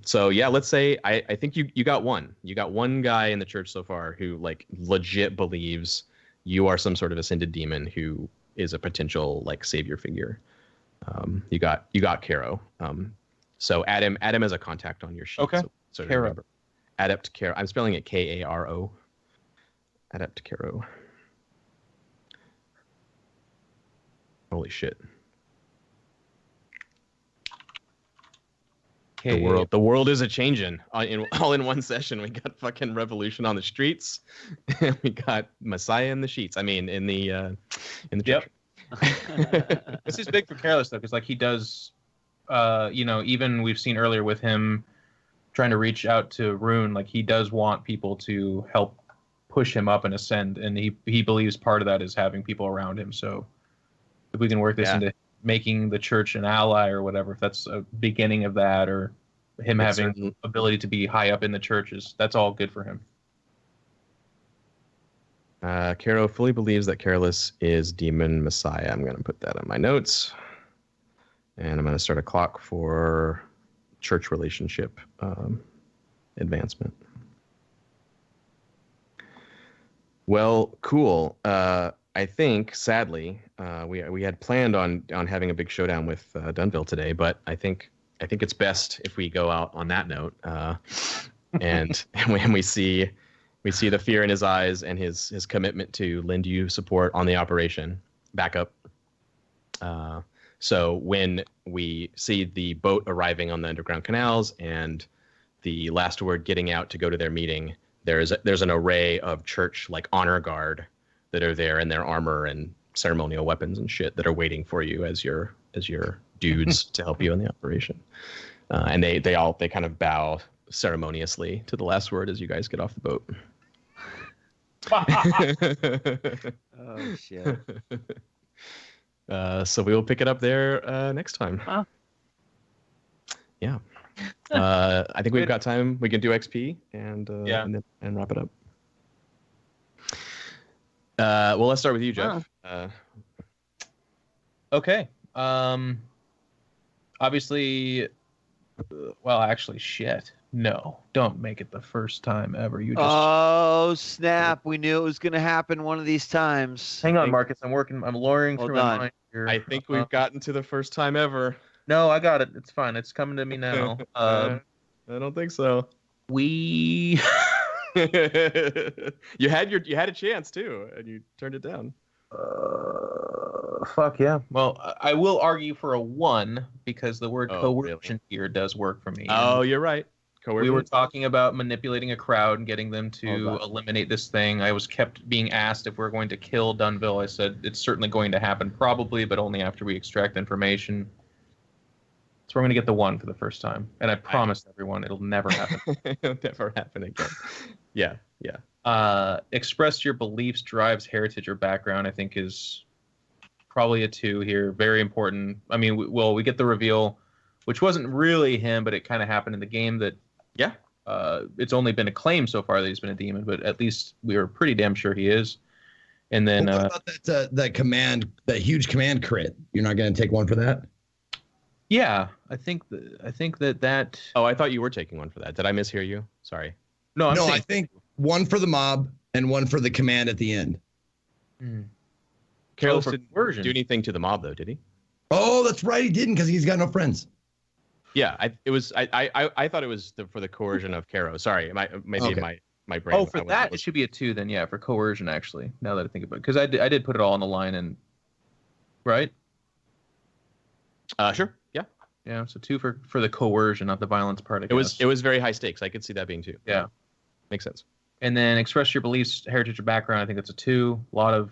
S2: So yeah, let's say I think you got one. You got one guy in the church so far who like legit believes you are some sort of ascended demon who is a potential like savior figure. You got Caro. So add him as a contact on your sheet.
S3: Okay.
S2: So
S3: Caro.
S2: remember. Adept Caro. I'm spelling it Karo. Adept Caro. Holy shit.
S3: AKA
S2: The world is a changing. All in one session. We got fucking revolution on the streets. And we got Messiah in the sheets. I mean, in the church.
S3: This is big for Careless though, because like he does, even we've seen earlier with him trying to reach out to Rune, like he does want people to help push him up and ascend, and he believes part of that is having people around him. So if we can work this into making the church an ally or whatever, if that's a beginning of that, or him having ability to be high up in the churches, that's all good for him.
S2: Caro fully believes that Careless is Demon Messiah. I'm going to put that in my notes. And I'm going to start a clock for church relationship advancement. Well, cool. I think, sadly, we had planned on having a big showdown with Dunville today, but I think it's best if we go out on that note. And when we see the fear in his eyes and his commitment to lend you support on the operation, backup. So when we see the boat arriving on the underground canals and the last word getting out to go to their meeting, there's an array of church like honor guard that are there in their armor and ceremonial weapons and shit that are waiting for you as your dudes to help you in the operation. And they kind of bow ceremoniously to the last word as you guys get off the boat.
S1: Oh shit.
S2: So we will pick it up there next time.
S5: Wow.
S2: Yeah. I think we've got time. We can do XP and wrap it up. Well, let's start with you, Jeff.
S3: Okay. Obviously, well, actually, shit. No, don't make it the first time ever. You just
S1: Oh snap! We knew it was going to happen one of these times.
S3: hang on, Marcus. I'm lawyering
S1: Hold
S3: through my
S1: on.
S3: mind here.
S2: I think we've gotten to the first time ever.
S3: No, I got it. It's fine. It's coming to me now.
S2: I don't think so.
S3: We
S2: you had a chance too, and you turned it down.
S3: fuck yeah. Well, I will argue for a 1 because the word coercion here does work for me.
S2: Oh, you're right. Coercion.
S3: We were talking about manipulating a crowd and getting them to eliminate this thing. I was kept being asked if we're going to kill Dunville. I said it's certainly going to happen, probably, but only after we extract information. So we're going to get the 1 for the first time. And I promised everyone it'll never happen.
S2: It'll never happen again. Yeah.
S3: Express your beliefs, drives, heritage, or background, I think is probably a 2 here. Very important. I mean, we get the reveal, which wasn't really him, but it kind of happened in the game that, it's only been a claim so far that he's been a demon, but at least we were pretty damn sure he is. And then
S4: what about that huge command crit? You're not going to take 1 for that?
S3: Yeah, I think that.
S2: Oh, I thought you were taking 1 for that. Did I mishear you? Sorry.
S3: No,
S4: I think 1 for the mob and 1 for the command at the end.
S2: Careless didn't do anything to the mob though, did he?
S4: Oh, that's right, he didn't because he's got no friends.
S2: Yeah, I thought it was for the coercion of Caro. Sorry, my brain.
S3: Oh, for that it should be a 2 then. Yeah, for coercion actually. Now that I think about it, because I did put it all on the line and right.
S2: Sure. Yeah.
S3: Yeah. So 2 for the coercion, not the violence part.
S2: It was very high stakes. I could see that being 2.
S3: Yeah.
S2: Makes sense.
S3: And then express your beliefs, heritage, or background. I think that's a 2. A lot of,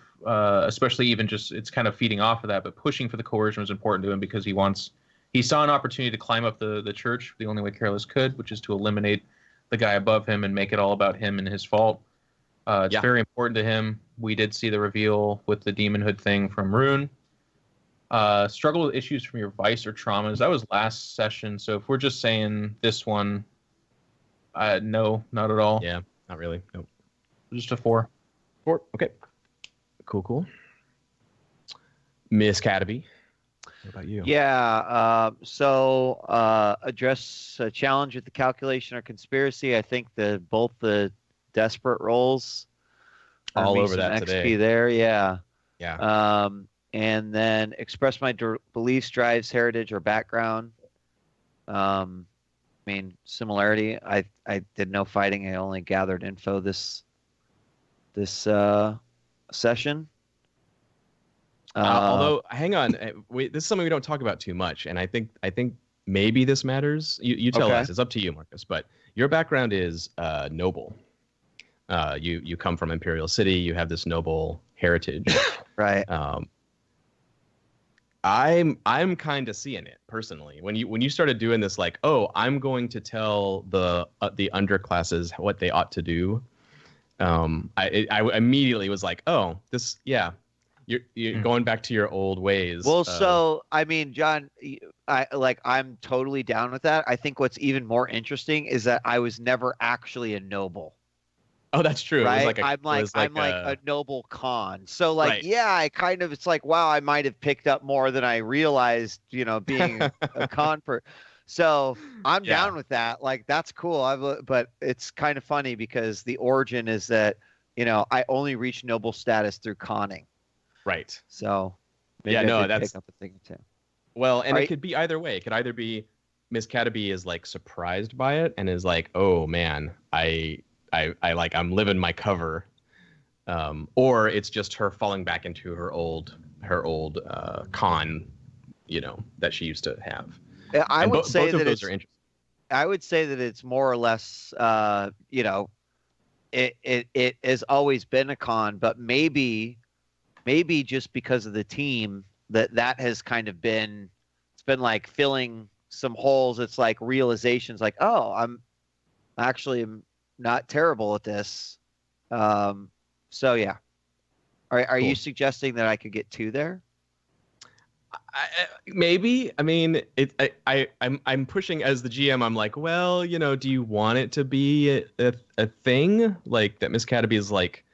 S3: especially even just it's kind of feeding off of that, but pushing for the coercion was important to him because he saw an opportunity to climb up the church the only way Careless could, which is to eliminate the guy above him and make it all about him and his fault. It's very important to him. We did see the reveal with the demonhood thing from Rune. Struggle with issues from your vice or traumas. That was last session. So if we're just saying this one, no, not at all.
S2: Yeah, not really. Nope.
S3: Just a 4.
S2: 4. Okay. Cool. Miss Cataby. What about you?
S1: Yeah. So address a challenge with the calculation or conspiracy. I think both the desperate rolls.
S2: All over that
S1: XP
S2: today.
S1: There. Yeah.
S2: Yeah.
S1: And then express my beliefs, drives, heritage, or background. I mean, similarity. I did no fighting. I only gathered info this session.
S2: Although, hang on, this is something we don't talk about too much, and I think maybe this matters. You tell
S1: Okay.
S2: us. It's up to you, Marcus. But your background is noble. You come from Imperial City. You have this noble heritage.
S1: Right.
S2: I'm kind of seeing it personally. When you started doing this, like, oh, I'm going to tell the underclasses what they ought to do. I immediately was like, oh, this, yeah, you're going back to your old ways.
S1: Well, so I mean, John, I'm totally down with that. I think what's even more interesting is that I was never actually a noble.
S2: Oh, that's true.
S1: Right?
S2: It was
S1: I'm like a noble con. So like,
S2: Right.
S1: yeah, I kind of, it's like, wow, I might have picked up more than I realized, being a con per. So I'm
S2: Yeah.
S1: down with that. Like, that's cool. But it's kind of funny because the origin is that, I only reached noble status through conning.
S2: Right.
S1: So maybe
S2: Yeah,
S1: I
S2: no,
S1: did
S2: that's
S1: pick up a thing or two.
S2: well, and
S1: Right.
S2: it could be either way. It could either be Miss Cataby is like surprised by it and is like, oh man, I like, I'm living my cover. Or it's just her falling back into her old con, that she used to have.
S1: I
S2: And
S1: would say
S2: both of
S1: that
S2: those are interesting.
S1: I would say that it's more or less, it has always been a con, but maybe just because of the team that has kind of been, it's been like filling some holes. It's like realizations like, oh, I'm actually not terrible at this. So yeah. Are you
S2: Cool.
S1: suggesting that I could get 2 there?
S2: Maybe. I mean, I'm pushing as the GM. I'm like, well, do you want it to be a thing like that? Miss Cataby is like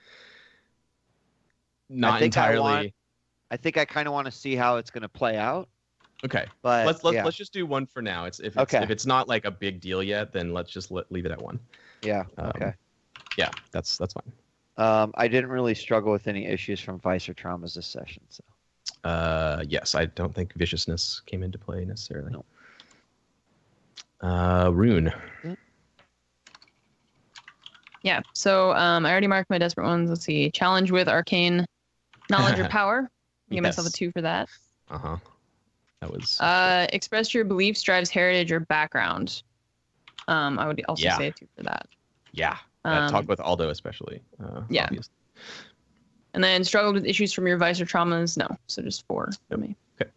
S2: not entirely.
S1: I think I kind of want to see how it's going to play out.
S2: Okay,
S1: but
S2: let's just do 1 for now. If it's not like a big deal yet, then let's just leave it at 1.
S1: Yeah. Okay.
S2: Yeah, that's fine.
S1: I didn't really struggle with any issues from Vice or traumas this session. So.
S2: Yes, I don't think viciousness came into play necessarily.
S1: No.
S2: Rune.
S5: Yeah. So I already marked my desperate ones. Let's see. Challenge with arcane knowledge or power. Give myself a 2 for that.
S2: Uh-huh. That was
S5: express your beliefs, drives heritage or background. I would also say a 2 for that.
S2: Yeah. Talk with Aldo especially.
S5: Yeah.
S2: Obviously.
S5: And then struggled with issues from your vice or traumas. No. So just 4 for me.
S2: Okay.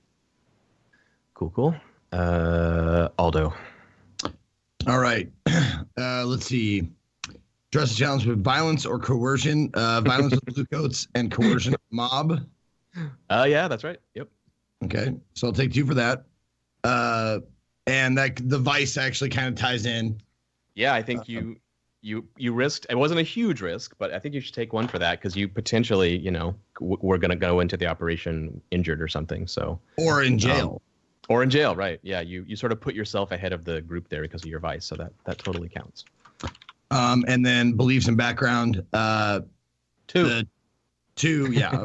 S2: Cool. Aldo.
S4: All right. Let's see. Address the challenge with violence or coercion. Violence with blue coats and coercion of mob.
S2: Yeah, that's right. Yep.
S4: Okay. So I'll take 2 for that. And that the vice actually kind of ties in.
S2: Yeah, I think you risked. It wasn't a huge risk, but I think you should take 1 for that because you potentially, were going to go into the operation injured or something. So
S4: or in jail.
S2: Or in jail, right? Yeah, you sort of put yourself ahead of the group there because of your vice, so that totally counts.
S4: And then beliefs and background.
S3: 2.
S4: 2, yeah.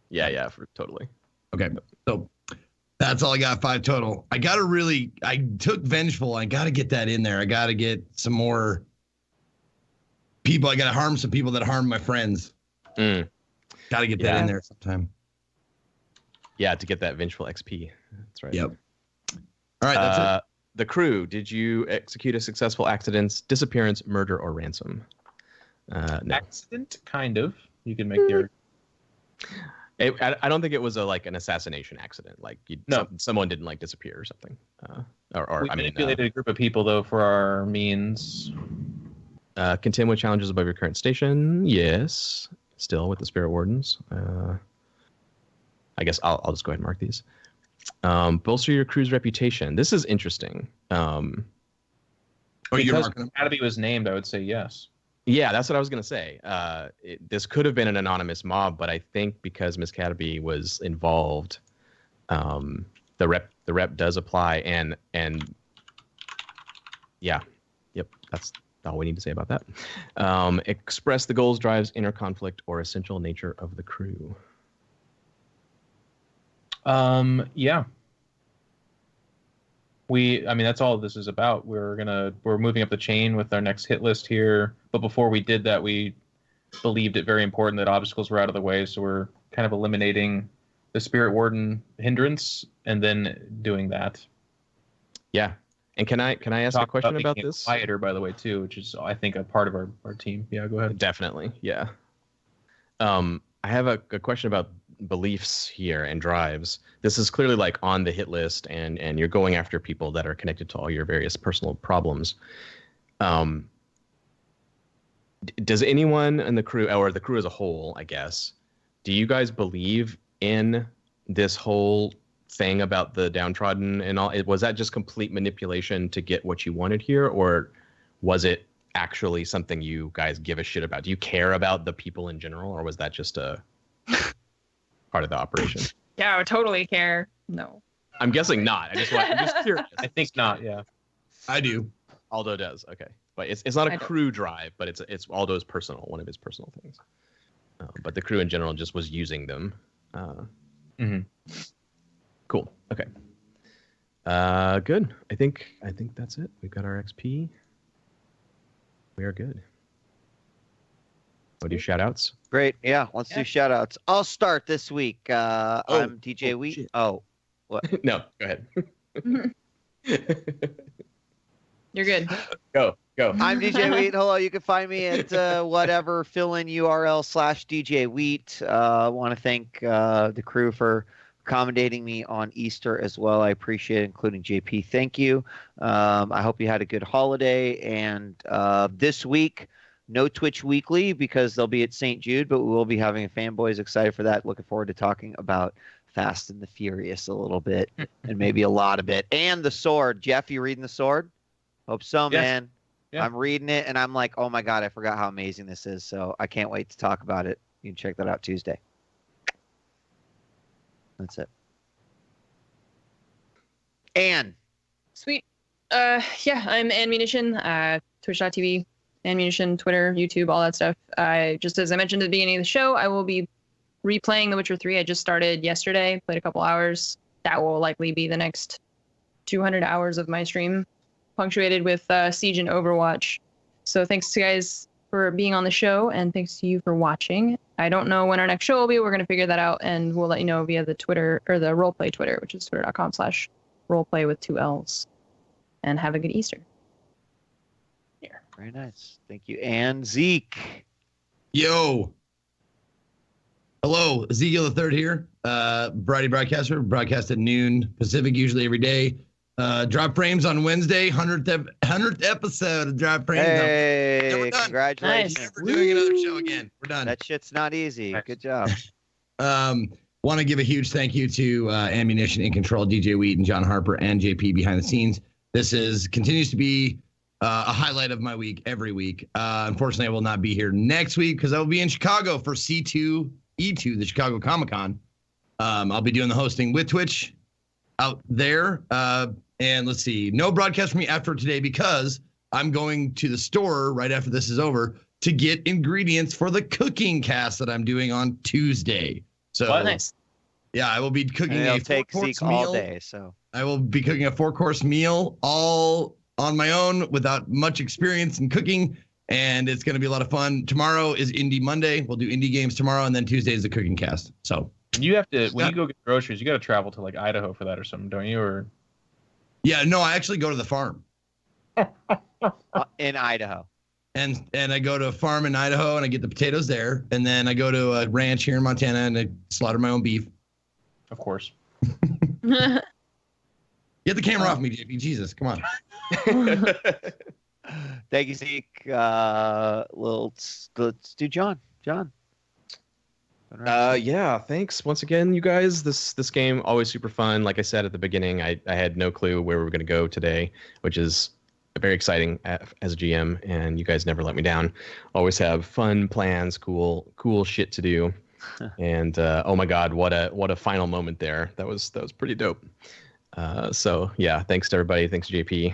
S2: Yeah, totally.
S4: Okay, so that's all I got. 5 total. I took vengeful. I got to get that in there. I got to get some more people. I got to harm some people that harm my friends. Got to get that in there sometime.
S2: Yeah, to get that vengeful XP. That's right.
S4: Yep. All right, that's it.
S2: The crew, did you execute a successful accident, disappearance, murder, or ransom? No.
S3: Accident, kind of. You can make your.
S2: I don't think it was an assassination accident. Like someone didn't disappear or something.
S3: We manipulated a group of people though for our means.
S2: Contend with challenges above your current station. Yes, still with the spirit wardens. I guess I'll just go ahead and mark these. Bolster your crew's reputation. This is interesting.
S3: Because Academy was named, I would say yes.
S2: Yeah, that's what I was going to say. This could have been an anonymous mob, but I think because Miss Cataby was involved, the rep does apply, and yeah, yep, that's all we need to say about that. Express the goals, drives, inner conflict, or essential nature of the crew.
S3: Yeah. That's all this is about. We're moving up the chain with our next hit list here. But before we did that, we believed it very important that obstacles were out of the way. So we're kind of eliminating the Spirit Warden hindrance and then doing that.
S2: Yeah. And can I ask a
S3: Talk
S2: question about
S3: making it
S2: this?
S3: quieter, by the way, too, which is I think a part of our team. Yeah, go ahead.
S2: Definitely. Yeah. I have a question about beliefs here and drives. This is clearly like on the hit list, and you're going after people that are connected to all your various personal problems. Does anyone in the crew, or the crew as a whole, I guess, do you guys believe in this whole thing about the downtrodden and all? Was that just complete manipulation to get what you wanted here, or was it actually something you guys give a shit about? Do you care about the people in general, or was that just a part of the operation?
S5: Yeah, I would totally care. No.
S2: I'm guessing not. I'm just curious.
S3: I think not. Yeah.
S4: I do.
S2: Aldo does. Okay, but it's not
S5: I
S2: a
S5: don't.
S2: crew drive, but it's Aldo's personal, one of his personal things. But the crew in general just was using them. Cool. Okay. Good. I think that's it. We've got our XP. We are good. Want to do shout outs?
S1: Great. Yeah, let's do shout outs. I'll start this week. I'm djWHEAT.
S2: Shit.
S1: Oh, what?
S2: No, go ahead.
S5: You're good.
S2: Go.
S1: I'm djWHEAT. Hello, you can find me at whatever fill-in URL /djWHEAT. I want to thank the crew for accommodating me on Easter as well. I appreciate it, including JP. Thank you. I hope you had a good holiday. And this week, no Twitch Weekly because they'll be at St. Jude, but we will be having a Fanboys. Excited for that. Looking forward to talking about Fast and the Furious a little bit and maybe a lot of it. And The Sword. Jeff, you reading The Sword? Hope so,
S3: Yes.
S1: man.
S3: Yeah.
S1: I'm reading it and I'm like, oh my God, I forgot how amazing this is. So I can't wait to talk about it. You can check that out Tuesday. That's it. Anne.
S5: Sweet. Yeah, I'm AnneMunition, twitch.tv, AnneMunition, Twitter, YouTube, all that stuff. Just as I mentioned at the beginning of the show, I will be replaying The Witcher 3. I just started yesterday, played a couple hours. That will likely be the next 200 hours of my stream, punctuated with Siege and Overwatch. So thanks to you guys for being on the show, and thanks to you for watching. I don't know when our next show will be. We're going to figure that out, and we'll let you know via the Twitter, or the RollPlay Twitter, which is twitter.com/rollplay with 2 L's. And have a good Easter.
S1: Here. Very nice. Thank you. And Zeke.
S4: Yo. Hello, Ezekiel the Third here. Variety broadcaster, broadcast at noon Pacific, usually every day. Drop frames on Wednesday, 100th episode of Drop Frames.
S1: Hey,
S4: we're done.
S1: congratulations.
S5: Nice.
S4: We're doing another show again. We're done.
S1: That shit's not easy.
S3: Nice.
S1: Good job.
S4: Want to give a huge thank you to AnneMunition, In Control, djWHEAT, and John Harper and JP behind the scenes. This continues to be a highlight of my week every week. Unfortunately, I will not be here next week because I will be in Chicago for C2E2, the Chicago Comic-Con. I'll be doing the hosting with Twitch out there. And let's see, no broadcast for me after today because I'm going to the store right after this is over to get ingredients for the cooking cast that I'm doing on Tuesday. So
S5: Nice.
S4: yeah, I will be cooking
S1: And
S4: a
S1: it'll take
S4: 4-course
S1: Zeke
S4: meal.
S1: all day. So
S4: I will be cooking a 4-course meal all on my own without much experience in cooking. And it's going to be a lot of fun. Tomorrow is Indie Monday. We'll do indie games tomorrow. And then Tuesday is the cooking cast. So
S3: You have to, when you go get groceries, you got to travel to like Idaho for that or something, don't you? Or
S4: yeah, no, I actually go to the farm.
S1: in Idaho.
S4: And I go to a farm in Idaho and I get the potatoes there. And then I go to a ranch here in Montana and I slaughter my own beef.
S3: of course.
S4: Get the camera off me, JP. Jesus, come on.
S1: Thank you, Zeke. Let's do John. John.
S2: Yeah, thanks once again, you guys. This game always super fun. Like I said at the beginning, I had no clue where we were going to go today, which is very exciting as a GM, and you guys never let me down. Always have fun plans, cool shit to do. And oh my God, what a final moment there. That was pretty dope. So yeah, thanks to everybody. Thanks JP.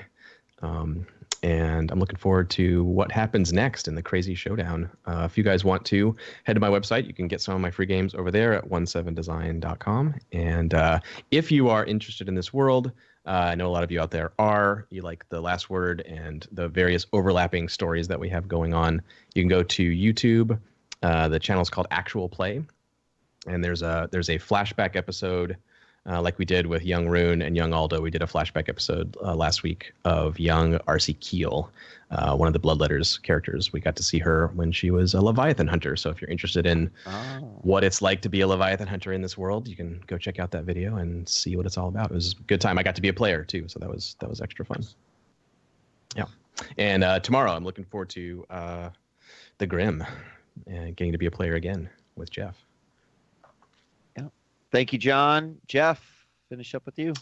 S2: And I'm looking forward to what happens next in the crazy showdown. If you guys want to head to my website, you can get some of my free games over there at 17design.com. And if you are interested in this world, I know a lot of you out there are, you like The Last Word and the various overlapping stories that we have going on, you can go to YouTube. The channel is called Actual Play. And there's a flashback episode like we did with young Rune and young Aldo. We did a flashback episode last week of young Arcee Keel, one of the Bloodletters characters. We got to see her when she was a Leviathan hunter. So if you're interested in what it's like to be a Leviathan hunter in this world, you can go check out that video and see what it's all about. It was a good time. I got to be a player too, so that was extra fun. Yeah, and tomorrow I'm looking forward to the Grim and getting to be a player again with Jeff.
S1: Thank you, John. Jeff, finish up with you.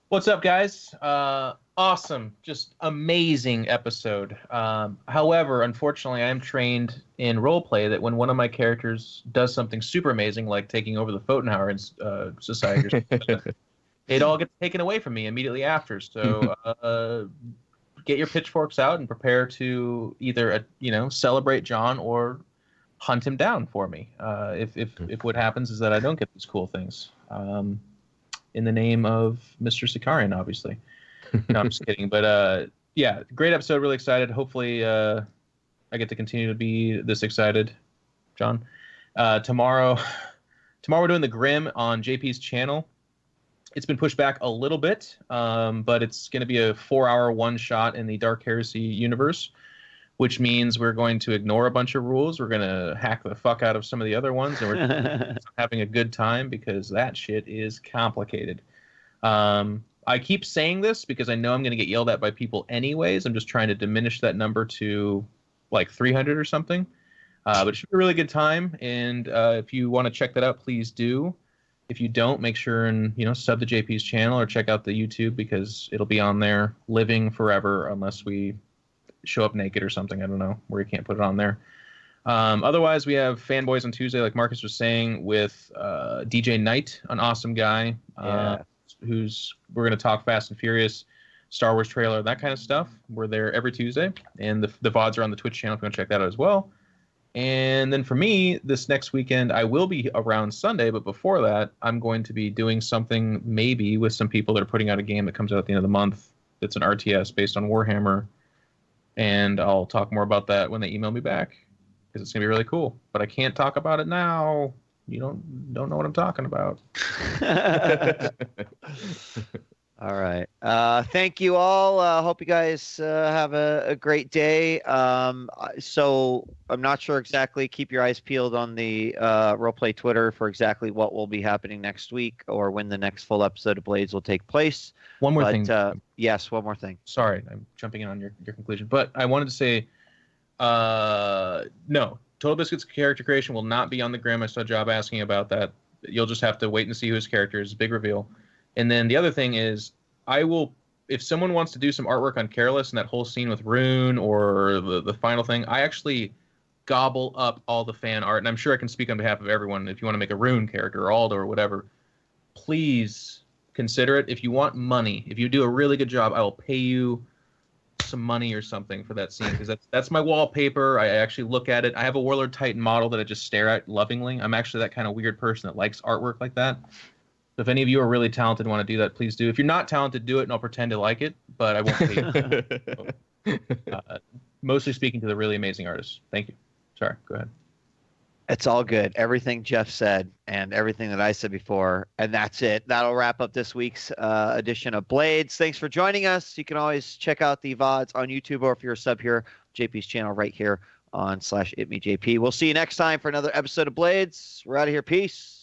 S3: What's up, guys? Awesome. Just amazing episode. However, unfortunately, I'm trained in roleplay that when one of my characters does something super amazing, like taking over the Pfotenhauer Society, or something, it all gets taken away from me immediately after. So get your pitchforks out and prepare to either, celebrate John or hunt him down for me if what happens is that I don't get these cool things in the name of Mr. Sicarian, obviously. No, I'm just kidding. But yeah, great episode. Really excited. Hopefully I get to continue to be this excited, John. Tomorrow we're doing the Grim on JP's channel. It's been pushed back a little bit, but it's going to be a 4-hour one-shot in the Dark Heresy universe, which means we're going to ignore a bunch of rules. We're going to hack the fuck out of some of the other ones, and we're having a good time because that shit is complicated. I keep saying this because I know I'm going to get yelled at by people anyways. I'm just trying to diminish that number to like 300 or something. But it should be a really good time, and if you want to check that out, please do. If you don't, make sure and sub to JP's channel or check out the YouTube because it'll be on there living forever unless we show up naked or something. I don't know where you can't put it on there. Otherwise, we have Fanboys on Tuesday, like Marcus was saying, with DJ Knight, an awesome guy who's we're going to talk Fast and Furious, Star Wars trailer, that kind of stuff. We're there every Tuesday, and the VODs are on the Twitch channel if you want to check that out as well. And then for me, this next weekend, I will be around Sunday, but before that, I'm going to be doing something maybe with some people that are putting out a game that comes out at the end of the month. It's an RTS based on Warhammer. And I'll talk more about that when they email me back because it's going to be really cool. But I can't talk about it now. You don't know what I'm talking about.
S1: All right. Thank you all. Hope you guys have a great day. So I'm not sure exactly. Keep your eyes peeled on the RollPlay Twitter for exactly what will be happening next week or when the next full episode of Blades will take place.
S3: One more thing.
S1: Yes, one more thing.
S3: Sorry, I'm jumping in on your conclusion. But I wanted to say, no, Total Biscuit's character creation will not be on the Grim. I saw Job asking about that. You'll just have to wait and see who his character is. Big reveal. And then the other thing is, I will, if someone wants to do some artwork on Careless and that whole scene with Rune or the final thing, I actually gobble up all the fan art. And I'm sure I can speak on behalf of everyone. If you want to make a Rune character or Aldo or whatever, please consider it. If you want money, if you do a really good job, I will pay you some money or something for that scene, because that's my wallpaper. I actually look at it. I have a Warlord Titan model that I just stare at lovingly. I'm actually that kind of weird person that likes artwork like that. So if any of you are really talented and want to do that, please do. If you're not talented, do it, and I'll pretend to like it, but I won't pay you. Mostly speaking to the really amazing artists. Thank you. Sorry, go ahead.
S1: It's all good. Everything Jeff said and everything that I said before. And that's it. That'll wrap up this week's edition of Blades. Thanks for joining us. You can always check out the VODs on YouTube, or if you're a sub here, JP's channel right here on /itmeJP. We'll see you next time for another episode of Blades. We're out of here. Peace.